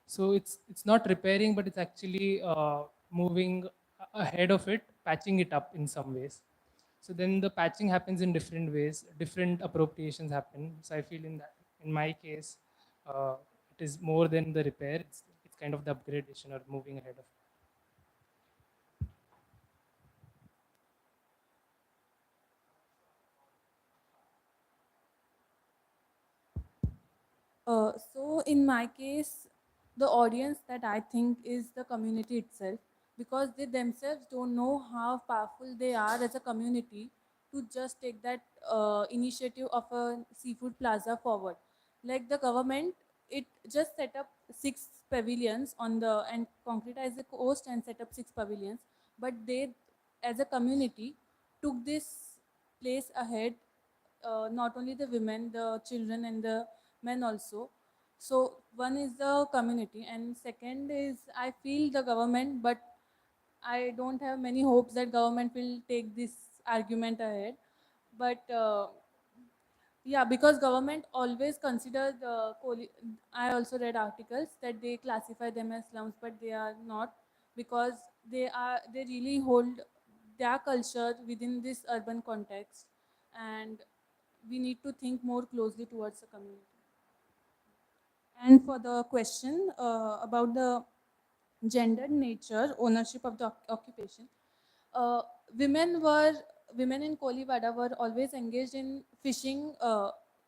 So it's not repairing, but it's actually moving ahead of it, patching it up in some ways. So then the patching happens in different ways, different appropriations happen. So I feel in in my case, it is more than the repair. It's kind of the upgradation or moving ahead of. So in my case, the audience that I think is the community itself, because they themselves don't know how powerful they are as a community to just take that initiative of a seafood plaza forward. Like the government, it just set up 6 pavilions on the and concretized the coast and set up 6 pavilions, but they, as a community, took this place ahead, not only the women, the children, and the men also. So one is the community, and second is I feel the government, but I don't have many hopes that government will take this argument ahead. But yeah, because government always consider the I also read articles that they classify them as slums, but they are not, because they really hold their culture within this urban context, and we need to think more closely towards the community. And for the question about the gendered nature, ownership of the occupation, uh, women were women in Kolivada were always engaged in fishing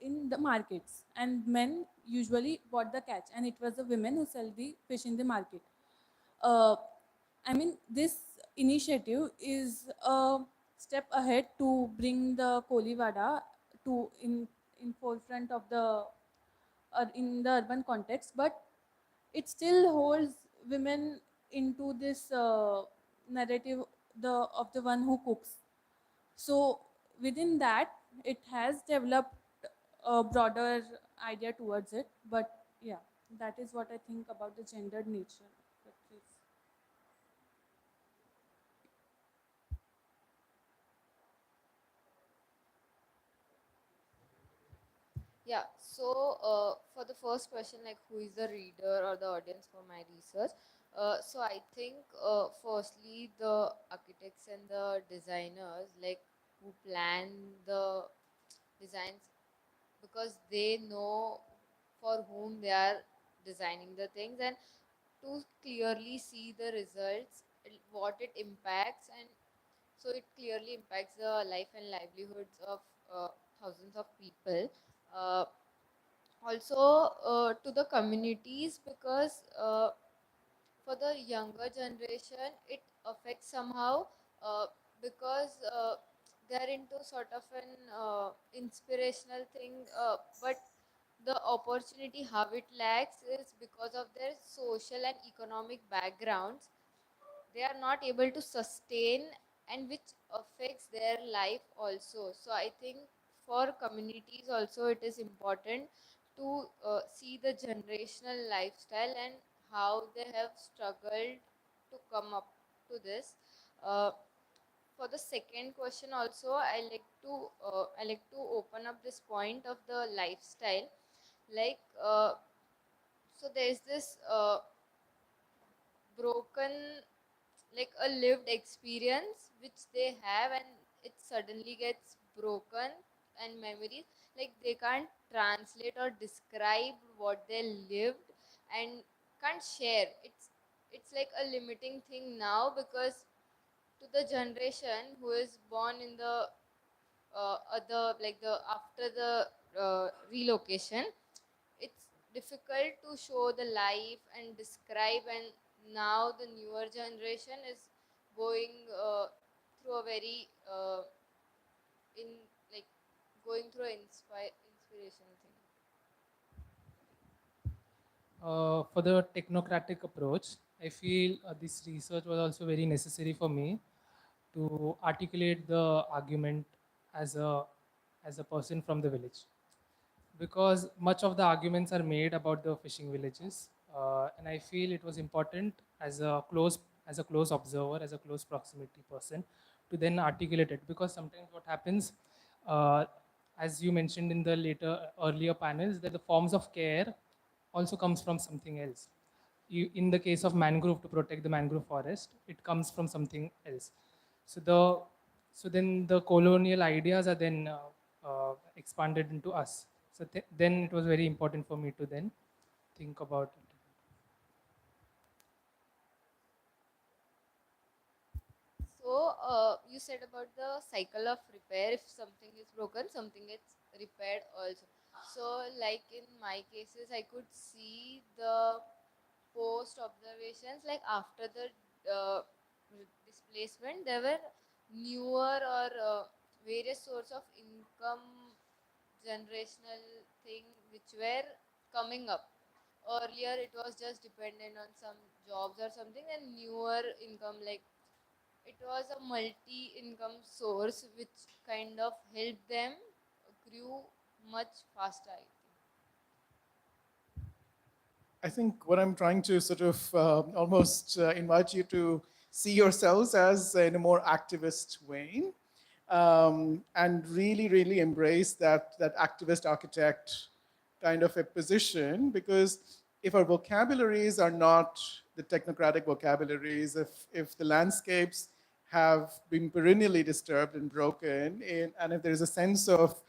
in the markets, and men usually bought the catch, and it was the women who sell the fish in the market. Uh, I mean, this initiative is a step ahead to bring the Kolivada to in forefront of the in the urban context, but it still holds women into this narrative of the one who cooks. So within that, it has developed a broader idea towards it. But yeah, that is what I think about the gendered nature of this. Yeah, so for the first question, like who is the reader or the audience for my research? So I think firstly the architects and the designers, like who plan the designs, because they know for whom they are designing the things, and to clearly see the results, what it impacts, and so it clearly impacts the life and livelihoods of thousands of people. Uh, Also to the communities, because for the younger generation it affects somehow, because they're into sort of an inspirational thing, but the opportunity how it lacks is because of their social and economic backgrounds. They are not able to sustain, and which affects their life also. So I think for communities also it is important to see the generational lifestyle and how they have struggled to come up to this. uh, for the second question also, I like to open up this point of the lifestyle, like so there is this broken, like a lived experience which they have, and it suddenly gets broken, and memories, like they can't translate or describe what they lived and can't share. It's like a limiting thing now, because to the generation who is born in the other, like the after the relocation, it's difficult to show the life and describe, and now the newer generation is going through a very in like going through an inspirational thing. For the technocratic approach, I feel this research was also very necessary for me to articulate the argument as a person from the village, because much of the arguments are made about the fishing villages, and I feel it was important as a close observer, as a close proximity person, to then articulate it, because sometimes what happens, uh, as you mentioned in the earlier panels, that the forms of care also comes from something else. In the case of mangrove, to protect the mangrove forest, it comes from something else. So then the colonial ideas are then expanded into us. So then it was very important for me to then think about it. So, you said about the cycle of repair. If something is broken, something gets repaired also. So, like in my cases, I could see the post observations, like after the displacement, there were newer or various source of income generational thing which were coming up. Earlier, it was just dependent on some jobs or something, and newer income, like it was a multi-income source which kind of helped them grew much faster, I think. I think what I'm trying to sort of almost invite you to see yourselves as in a more activist vein, and really, really embrace that activist architect kind of a position, because if our vocabularies are not the technocratic vocabularies, if the landscapes have been perennially disturbed and broken, and if there is a sense of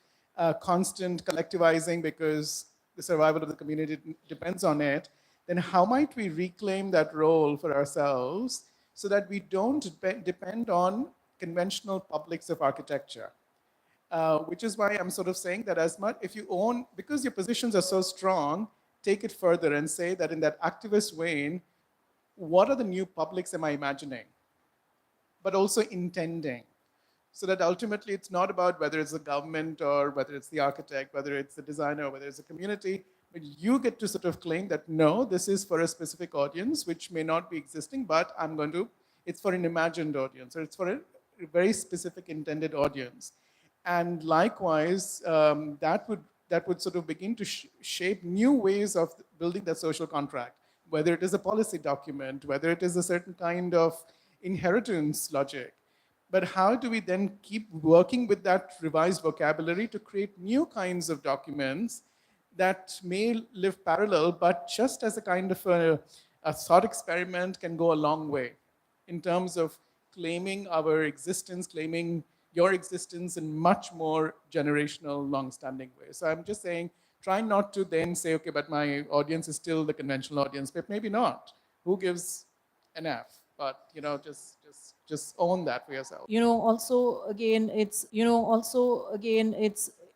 constant collectivizing because the survival of the community depends on it, then how might we reclaim that role for ourselves so that we don't depend on conventional publics of architecture? Which is why I'm sort of saying that as much, if you own, because your positions are so strong, take it further and say that in that activist vein, what are the new publics am I imagining? But also intending. So that ultimately it's not about whether it's the government or whether it's the architect, whether it's the designer, whether it's a community, but you get to sort of claim that no, this is for a specific audience which may not be existing, but it's for an imagined audience, or it's for a very specific intended audience. And likewise, that would sort of begin to shape new ways of building that social contract, whether it is a policy document, whether it is a certain kind of inheritance logic. But how do we then keep working with that revised vocabulary to create new kinds of documents that may live parallel, but just as a kind of a thought experiment can go a long way in terms of claiming our existence, claiming your existence in much more generational, long-standing ways. So I'm just saying, try not to then say, okay, but my audience is still the conventional audience, but maybe not. Who gives an F? But just own that for yourself. Also again it's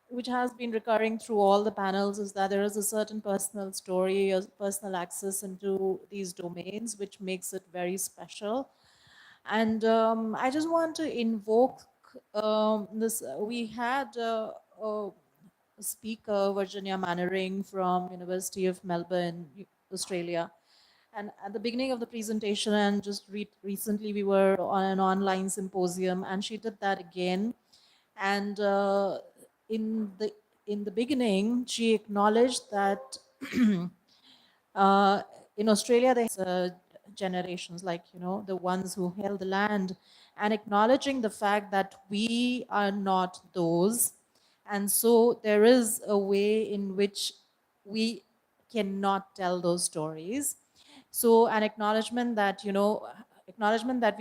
which has been recurring through all the panels is that there is a certain personal story, a personal access into these domains, which makes it very special. And I just want to invoke this. We had a speaker, Virginia Mannering from University of Melbourne, Australia. And at the beginning of the presentation, and just recently we were on an online symposium, and she did that again. And in the in the beginning, she acknowledged that uh, in Australia they have generations, like the ones who held the land, and acknowledging the fact that we are not those, and so there is a way in which we cannot tell those stories. So an acknowledgement that we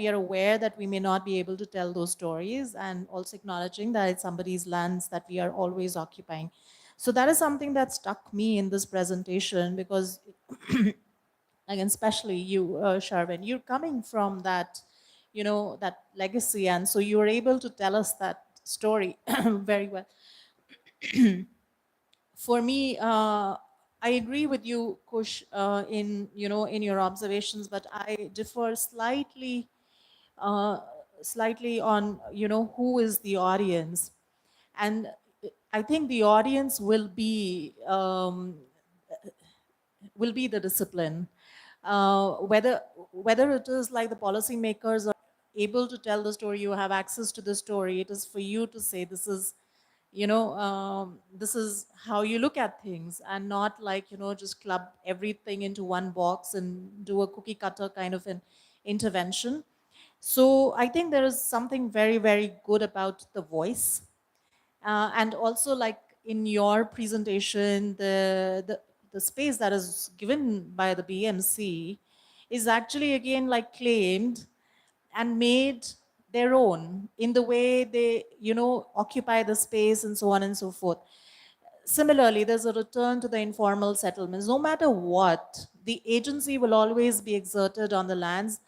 are aware that we may not be able to tell those stories, and also acknowledging that it's somebody's lands that we are always occupying. So that is something that struck me in this presentation, because again, especially you, Sharvin, you're coming from that, that legacy, and so you were able to tell us that story very well. For me, I agree with you, Kush, in your observations, but I differ slightly on who is the audience, and I think the audience will be the discipline. Whether it is like the policymakers are able to tell the story, you have access to the story. It is for you to say this is how you look at things, and not like just club everything into one box and do a cookie cutter kind of an intervention. So I think there is something very, very good about the voice. And also, like in your presentation, the space that is given by the BMC is actually again like claimed and made their own in the way they occupy the space and so on and so forth. similarly, there's a return to the informal settlements. No matter what, the agency will always be exerted on the lands,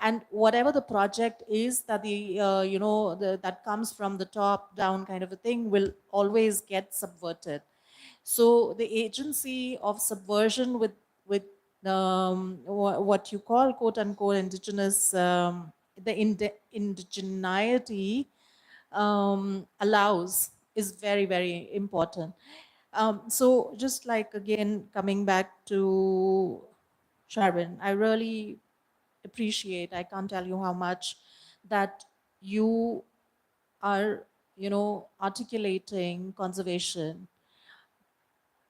and whatever the project is that that comes from the top down kind of a thing will always get subverted. So the agency of subversion with what you call quote unquote indigenous, indigeneity allows is very, very important. So just like again coming back to Sharvin, I really appreciate, I can't tell you how much, that you are, articulating conservation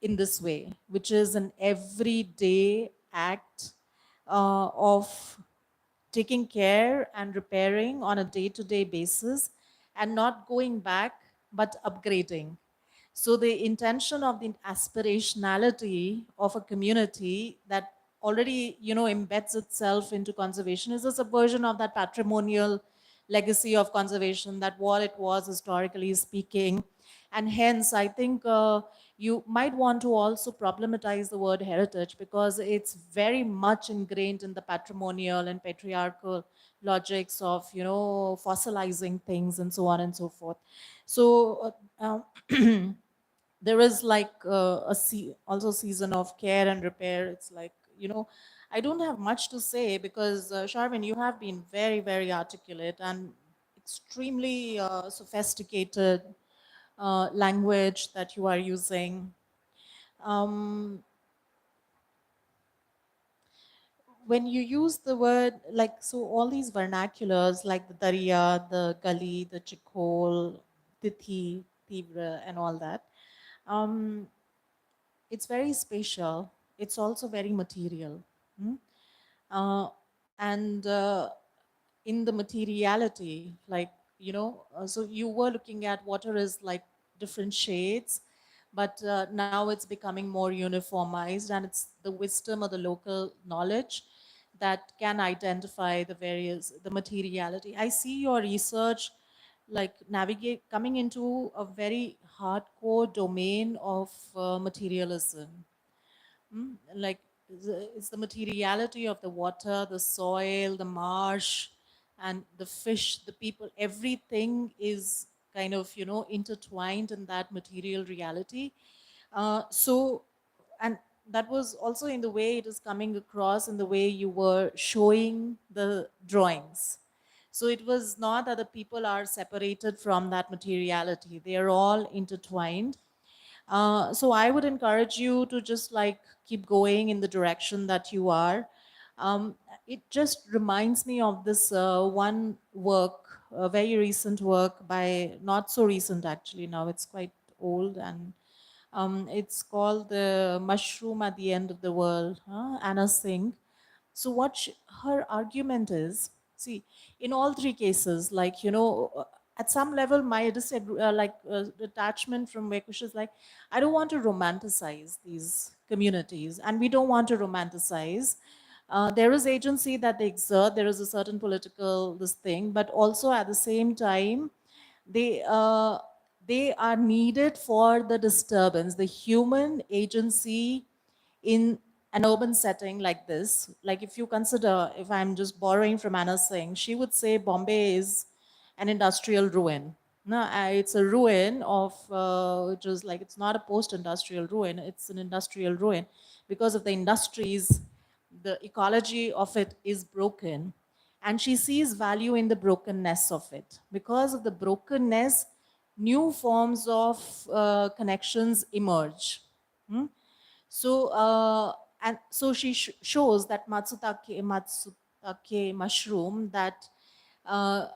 in this way, which is an everyday act of taking care and repairing on a day-to-day basis, and not going back but upgrading. So the intention of the aspirationality of a community that already, embeds itself into conservation is a subversion of that patrimonial legacy of conservation, that what it was historically speaking. And hence, I think you might want to also problematize the word heritage, because it's very much ingrained in the patrimonial and patriarchal logics of, fossilizing things and so on and so forth. So there is like also season of care and repair. It's like, I don't have much to say, because Sharvin, you have been very, very articulate and extremely sophisticated language that you are using. Um, when you use the word, like, so all these vernaculars like the Dariya, the Gali, the Chikol, Tithi, Tivra, and all that, um, it's very spatial. It's also very material. Hmm? Uh, and in the materiality, like, so you were looking at water as like different shades, but now it's becoming more uniformized, and it's the wisdom or the local knowledge that can identify the materiality. I see your research like coming into a very hardcore domain of materialism. Like, it's the materiality of the water, the soil, the marsh, and the fish, the people, everything is kind of, intertwined in that material reality. And that was also in the way it is coming across, in the way you were showing the drawings. So it was not that the people are separated from that materiality, they are all intertwined. So I would encourage you to just like keep going in the direction that you are. Um, it just reminds me of this one work, a very recent work by, not so recent actually, now it's quite old, and it's called The Mushroom at the End of the World, Anna Singh. So what her argument is, see, in all three cases, like, at some level, my detachment from Vekush is like, I don't want to romanticize these communities, and we don't want to romanticize. There is agency that they exert, there is a certain political this thing, but also at the same time, they uh, they are needed for the disturbance, the human agency in an urban setting like this. Like, if you consider, if I'm just borrowing from Anna Singh, she would say Bombay is an industrial ruin. No, it's a ruin of, which is like, it's not a post-industrial ruin, it's an industrial ruin. Because of the industries, the ecology of it is broken. And she sees value in the brokenness of it. Because of the brokenness, new forms of connections emerge. Hmm? So, and so she shows that Matsutake mushroom that uh,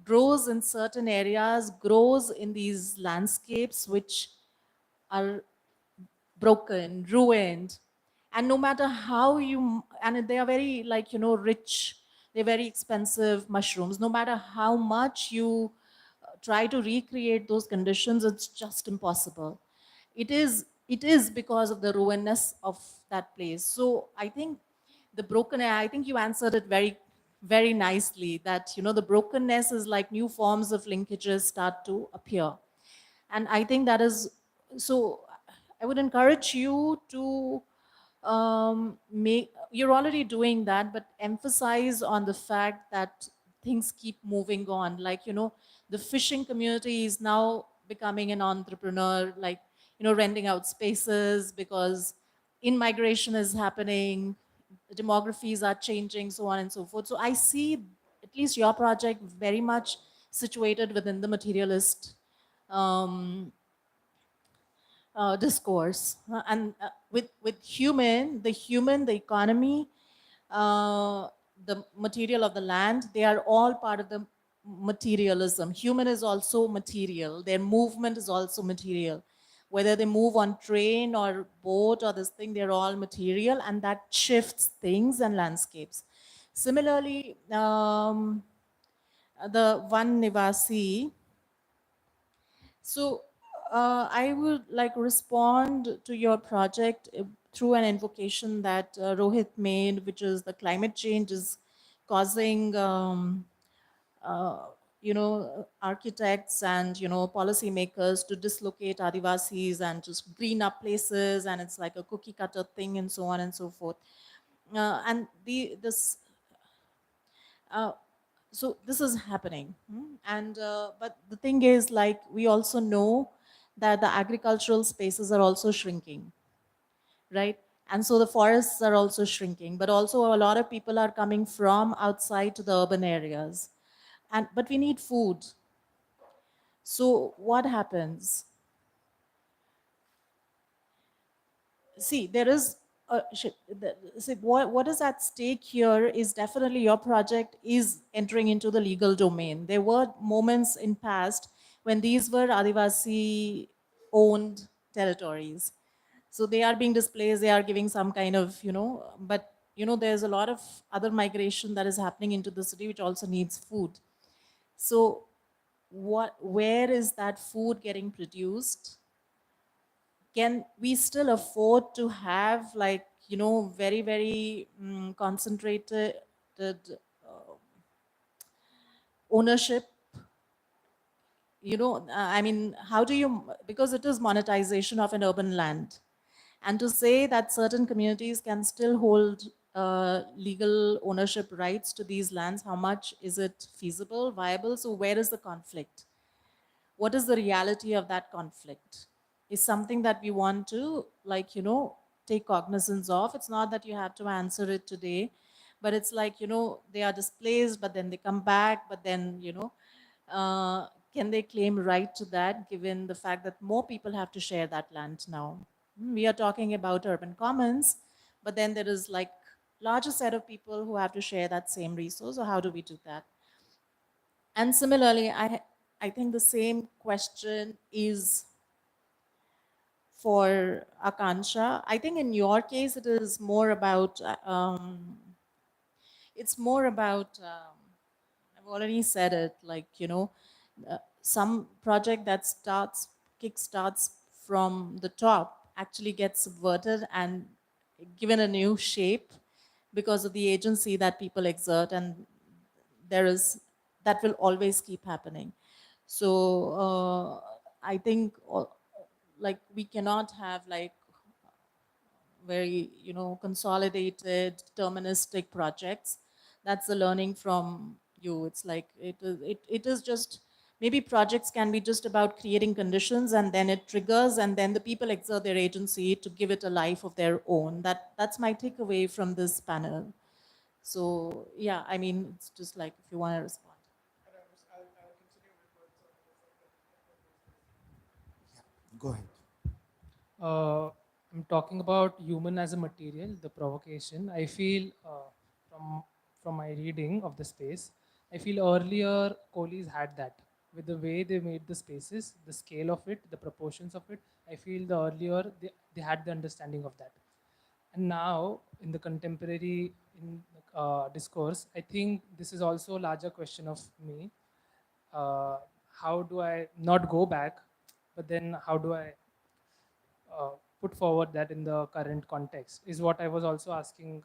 grows in certain areas, grows in these landscapes which are broken, ruined. And no matter how and they are very like, rich, they're very expensive mushrooms. No matter how much you try to recreate those conditions, it's just impossible. It is because of the ruinous of that place. So I think I think you answered it very, very nicely, that, the brokenness is like new forms of linkages start to appear. And I think that is so I would encourage you to make, you're already doing that, but emphasize on the fact that things keep moving on. Like, the fishing community is now becoming an entrepreneur, like, renting out spaces because in-migration is happening, demographies are changing, so on and so forth. So I see at least your project very much situated within the materialist um, discourse. And with the economy, the material of the land, they are all part of the materialism. Human is also material. Their movement is also material. Whether they move on train or boat or this thing, they're all material, and that shifts things and landscapes. Similarly, the one Nivasi, so I would like respond to your project through an invocation that Rohit made, which is the climate change is causing, uh, architects and, policymakers to dislocate Adivasis and just green up places, and it's like a cookie cutter thing and so on and so forth. And this uh, so this is happening. And but the thing is, like, we also know that the agricultural spaces are also shrinking, right? And so the forests are also shrinking, but also a lot of people are coming from outside to the urban areas, and but we need food. So what happens? See, there is see, what is at stake here is definitely your project is entering into the legal domain. There were moments in past when these were Adivasi owned territories, so they are being displaced, they are giving some kind of, but there's a lot of other migration that is happening into the city which also needs food. So where is that food getting produced? Can we still afford to have, like, very, very concentrated ownership? I mean, how do you, because it is monetization of an urban land, and to say that certain communities can still hold legal ownership rights to these lands, how much is it feasible, viable? So where is the conflict? What is the reality of that conflict is something that we want to, like, take cognizance of. It's not that you have to answer it today, but it's like, they are displaced, but then they come back, but then, uh, can they claim right to that, given the fact that more people have to share that land now? We are talking about urban commons, but then there is, like, larger set of people who have to share that same resource. So how do we do that? And similarly, I think the same question is for Akansha. I think in your case, it is more about, it's more about, I've already said it, like, some project that kick-starts from the top actually gets subverted and given a new shape because of the agency that people exert, and there is, that will always keep happening. So I think, like, we cannot have, like, very, consolidated deterministic projects. That's the learning from you. It's like, it is just, maybe projects can be just about creating conditions, and then it triggers, and then the people exert their agency to give it a life of their own. That's my takeaway from this panel. So yeah, I mean, it's just like, if you want to respond. Go ahead. I'm talking about human as a material, the provocation. I feel from from my reading of the space, I feel earlier Kohli's had that with the way they made the spaces, the scale of it, the proportions of it. I feel the earlier they had the understanding of that, and now in the contemporary discourse, I think this is also a larger question of me. Uh, how do I not go back, but then how do I uh, put forward that in the current context is what I was also asking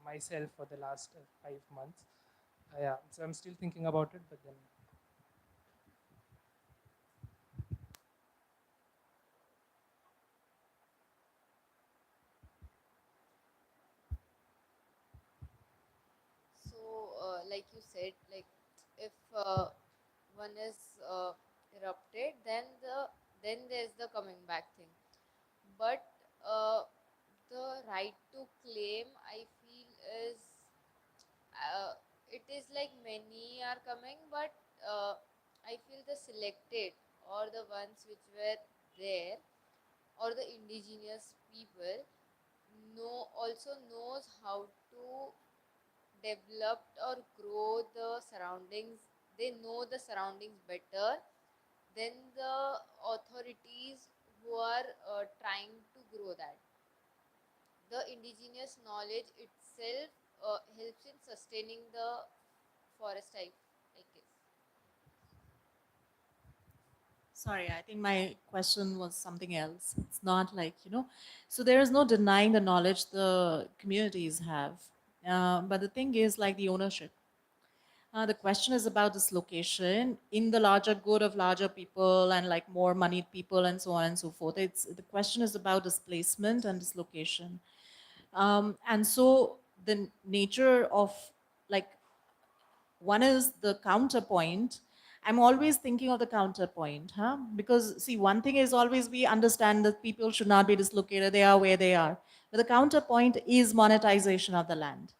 myself for the last 5 months. Yeah, so I'm still thinking about it, but then like you said, like if one is erupted, then there's the coming back thing. But the right to claim, I feel, is it is like many are coming, but I feel the selected or the ones which were there or the indigenous people also knows how to develop or grow the surroundings. They know the surroundings better than the authorities who are trying to grow that. The indigenous knowledge itself helps in sustaining the forest type, I guess. Sorry, I think my question was something else. It's not like, so there is no denying the knowledge the communities have. But the thing is like the ownership. The question is about dislocation in the larger good of larger people and like more moneyed people and so on and so forth. The question is about displacement and dislocation. And so the nature of like one is the counterpoint. I'm always thinking of the counterpoint, huh? Because see, one thing is always we understand that people should not be dislocated, they are where they are. But the counterpoint is monetization of the land.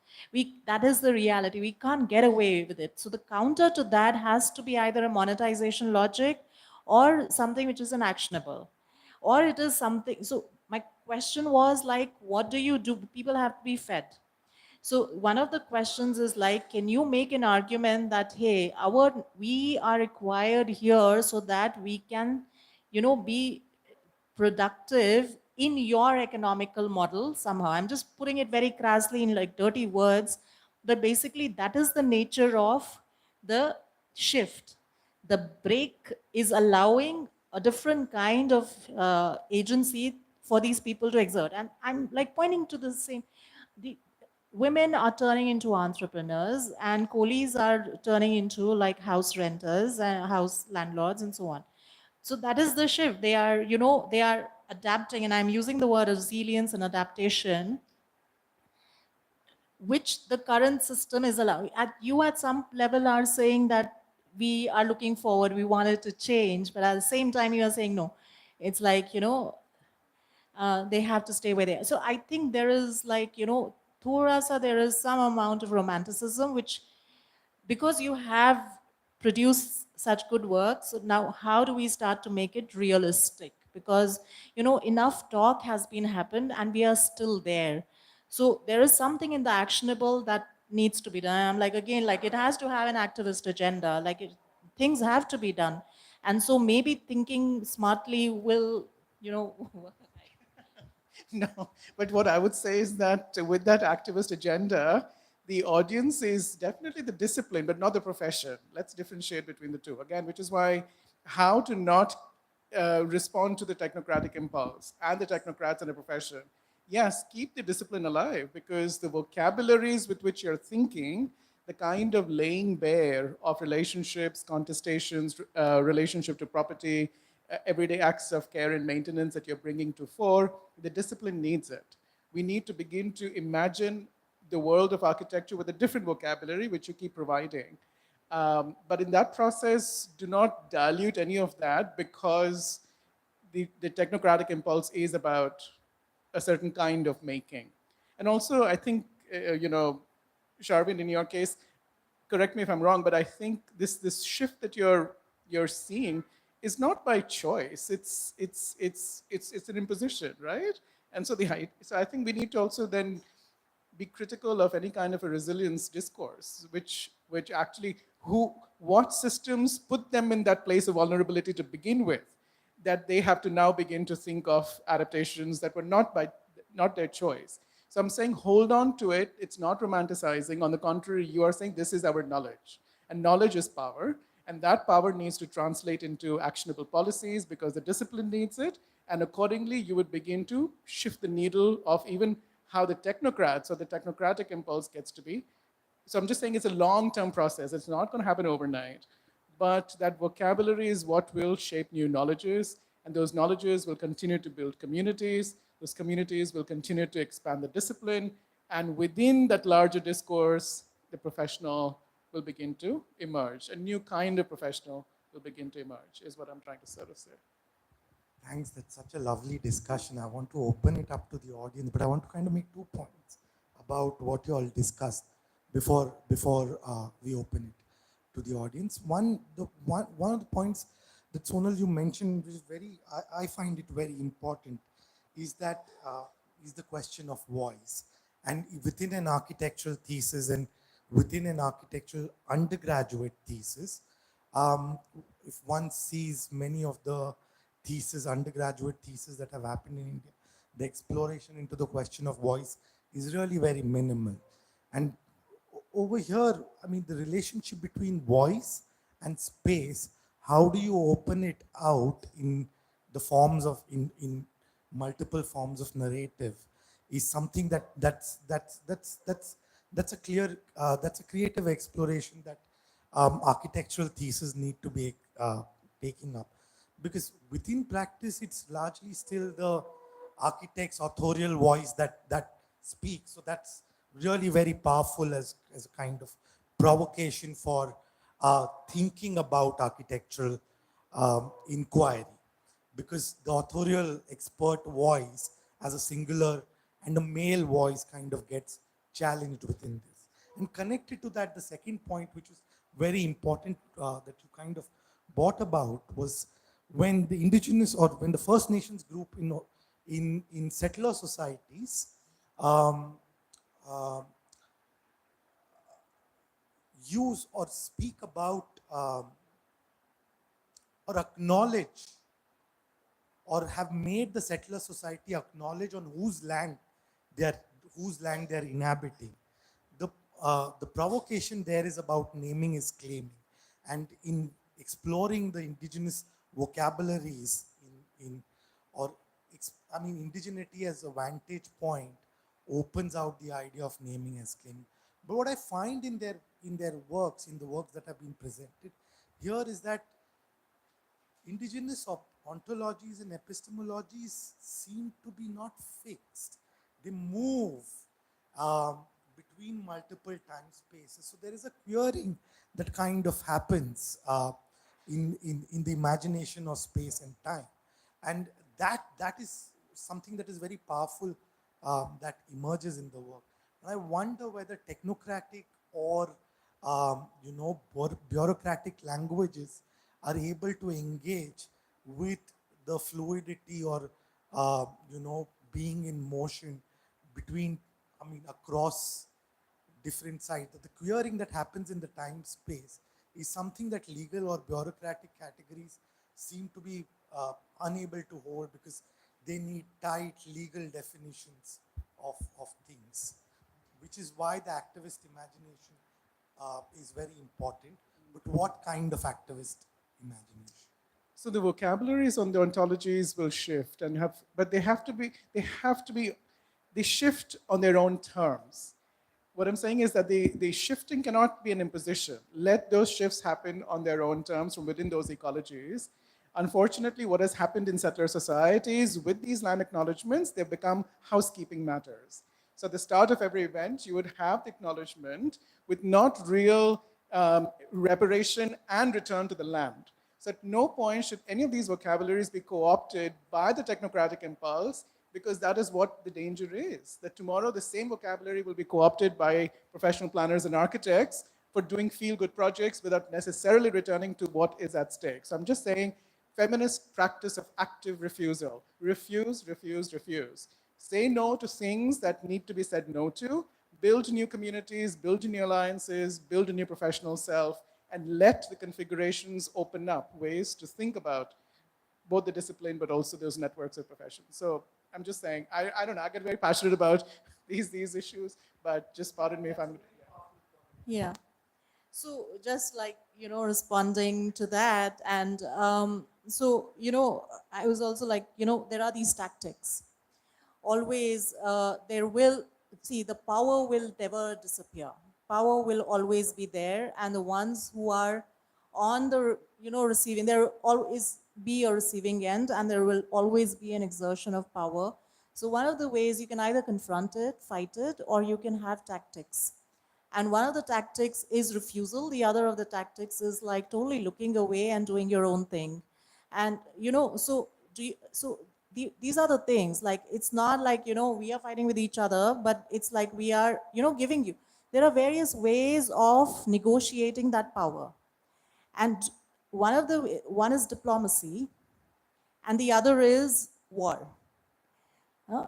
That is the reality. We can't get away with it. So the counter to that has to be either a monetization logic or something which is an actionable. Or it is something. So my question was like, what do you do? People have to be fed. So one of the questions is like, can you make an argument that, hey, we are required here so that we can, be productive in your economical model somehow. I'm just putting it very crassly in like dirty words, but basically that is the nature of the shift. The break is allowing a different kind of agency for these people to exert. And I'm like pointing to the same. The women are turning into entrepreneurs and coolies are turning into like house renters and house landlords and so on. So that is the shift. They are adapting, and I'm using the word resilience and adaptation, which the current system is allowing. You at some level are saying that we are looking forward, we want it to change, but at the same time you are saying no. It's like, they have to stay where they are. So I think there is like, Thurasa, there is some amount of romanticism, which because you have produced such good work, so now how do we start to make it realistic? Because, enough talk has been happened and we are still there. So there is something in the actionable that needs to be done. I'm like, again, like it has to have an activist agenda, things have to be done. And so maybe thinking smartly will, you know, No, but what I would say is that with that activist agenda, the audience is definitely the discipline, but not the profession. Let's differentiate between the two. Again, which is why how to not respond to the technocratic impulse and the technocrats and the profession. Yes, keep the discipline alive because the vocabularies with which you're thinking, the kind of laying bare of relationships, contestations, relationship to property, everyday acts of care and maintenance that you're bringing to fore, the discipline needs it. We need to begin to imagine the world of architecture with a different vocabulary, which you keep providing. But in that process, do not dilute any of that because the technocratic impulse is about a certain kind of making. And also, I think, Sharvin, in your case, correct me if I'm wrong, but I think this shift that you're seeing is not by choice. It's an imposition, right? And so so I think we need to also then be critical of any kind of a resilience discourse, which actually what systems put them in that place of vulnerability to begin with, that they have to now begin to think of adaptations that were not their choice. So I'm saying hold on to it. It's not romanticizing. On the contrary, you are saying this is our knowledge. And knowledge is power. And that power needs to translate into actionable policies because the discipline needs it. And accordingly, you would begin to shift the needle of even how the technocrats or the technocratic impulse gets to be. So I'm just saying it's a long-term process. It's not going to happen overnight. But that vocabulary is what will shape new knowledges. And those knowledges will continue to build communities. Those communities will continue to expand the discipline. And within that larger discourse, the professional will begin to emerge. A new kind of professional will begin to emerge, is what I'm trying to sort of say. Thanks. That's such a lovely discussion. I want to open it up to the audience, but I want to kind of make 2 points about what you all discussed before we open it to the audience. One of the points that Sonal you mentioned, which is I find it very important, is that is the question of voice. And within an architectural thesis and within an architectural undergraduate thesis, if one sees many of the undergraduate theses that have happened in India, the exploration into the question of voice is really very minimal. And over here, I mean, the relationship between voice and space, how do you open it out in the forms of, in multiple forms of narrative, is something that's a clear, that's a creative exploration that architectural theses need to be taking up. Because within practice, it's largely still the architect's authorial voice that speaks. So that's really very powerful as a kind of provocation for thinking about architectural inquiry. Because the authorial expert voice as a singular and a male voice kind of gets challenged within this. And connected to that, the second point, which is very important that you kind of brought about, was when the indigenous or when the First Nations group in settler societies use or speak about or acknowledge or have made the settler society acknowledge on whose land they're inhabiting. The provocation there is about naming is claiming, and in exploring the indigenous vocabularies indigeneity as a vantage point opens out the idea of naming as claiming. But what I find in their works, in the works that have been presented here, is that indigenous ontologies and epistemologies seem to be not fixed. They move between multiple time spaces. So there is a querying that kind of happens in the imagination of space and time. And that is something that is very powerful that emerges in the work. And I wonder whether technocratic or bureaucratic languages are able to engage with the fluidity or being in motion between, across different sites. The querying that happens in the time space is something that legal or bureaucratic categories seem to be unable to hold, because they need tight legal definitions of things, which is why the activist imagination is very important. But what kind of activist imagination? So the vocabularies on the ontologies will shift but they shift on their own terms. What I'm saying is that the shifting cannot be an imposition. Let those shifts happen on their own terms from within those ecologies. Unfortunately, what has happened in settler societies with these land acknowledgements, they've become housekeeping matters. So at the start of every event, you would have the acknowledgement with not real reparation and return to the land. So at no point should any of these vocabularies be co-opted by the technocratic impulse, because that is what the danger is. That tomorrow the same vocabulary will be co-opted by professional planners and architects for doing feel-good projects without necessarily returning to what is at stake. So I'm just saying, feminist practice of active refusal. Refuse, refuse, refuse. Say no to things that need to be said no to. Build new communities, build new alliances, build a new professional self, and let the configurations open up ways to think about both the discipline but also those networks of professions. So I'm just saying, I don't know, I get very passionate about these issues, but just pardon me if I'm... Yeah. So just like, responding to that, and so, I was also like, there are these tactics. Always the power will never disappear. Power will always be there, and the ones who are on the, receiving, there will always be a receiving end, and there will always be an exertion of power. So one of the ways, you can either confront it, fight it, or you can have tactics. And one of the tactics is refusal. The other of the tactics is like totally looking away and doing your own thing. And, so these are the things, like, it's not like, we are fighting with each other, but it's like we are, giving you. There are various ways of negotiating that power. And one is diplomacy, and the other is war.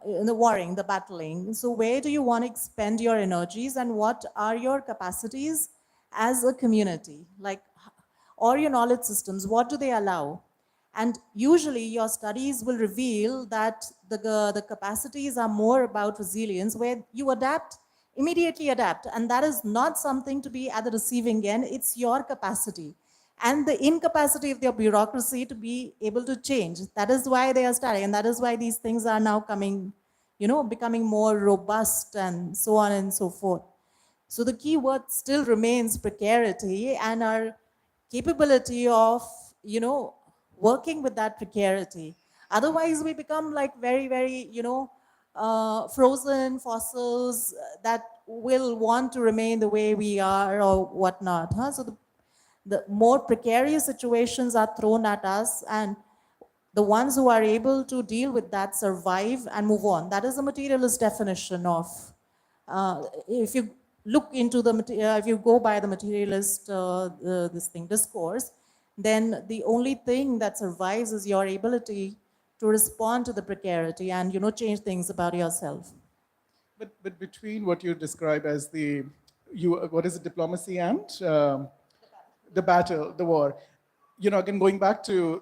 In the warring, the battling. So where do you want to expend your energies, and what are your capacities as a community? Like, or your knowledge systems, what do they allow? And usually your studies will reveal that the capacities are more about resilience, where you immediately adapt. And that is not something to be at the receiving end, it's your capacity. And the incapacity of their bureaucracy to be able to change. That is why they are studying, and that is why these things are now coming, becoming more robust and so on and so forth. So the key word still remains precarity and our capability of, working with that precarity. Otherwise, we become like very, very, frozen fossils that will want to remain the way we are or whatnot. So the more precarious situations are thrown at us, and the ones who are able to deal with that survive and move on. That is the materialist definition of, if you look into if you go by the materialist discourse, then the only thing that survives is your ability to respond to the precarity and, change things about yourself. But between what you describe as what is it, diplomacy and the battle, the war, again, going back to,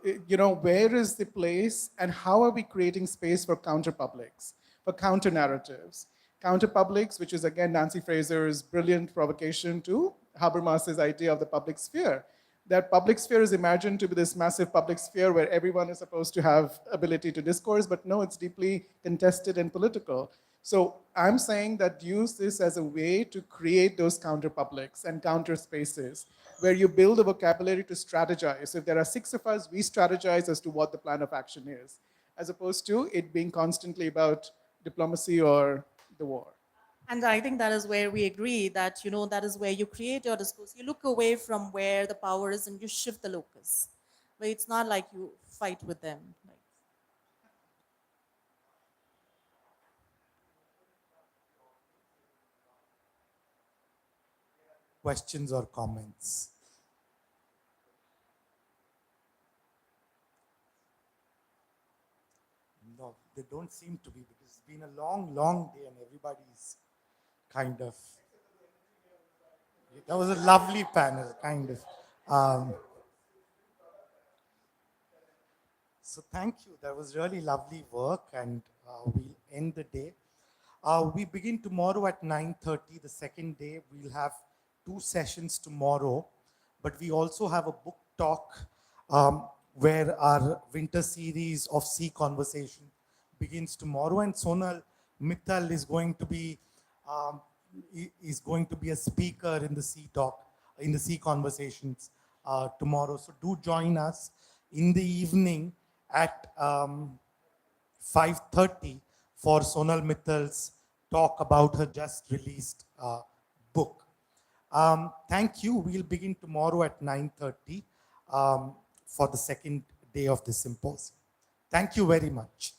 where is the place and how are we creating space for counter publics, for counter narratives? Counter publics, which is again Nancy Fraser's brilliant provocation to Habermas's idea of the public sphere. That public sphere is imagined to be this massive public sphere where everyone is supposed to have ability to discourse, but no, it's deeply contested and political. So I'm saying that use this as a way to create those counter publics and counter spaces where you build a vocabulary to strategize. If there are 6 of us, we strategize as to what the plan of action is, as opposed to it being constantly about diplomacy or the war. And I think that is where we agree that, that is where you create your discourse. You look away from where the power is and you shift the locus. But it's not like you fight with them. Questions or comments? No, they don't seem to be, because it's been a long, long day and everybody's kind of. That was a lovely panel, kind of. So thank you. That was really lovely work, and we'll end the day. We begin tomorrow at 9:30, the second day. We'll have 2 sessions tomorrow, but we also have a book talk where our winter series of Sea Conversation begins tomorrow, and Sonal Mittal is going to be a speaker in the Sea Talk, in the Sea Conversations tomorrow. So do join us in the evening at 5:30 for Sonal Mittal's talk about her just released book. Thank you. We'll begin tomorrow at 9:30 for the second day of the symposium. Thank you very much.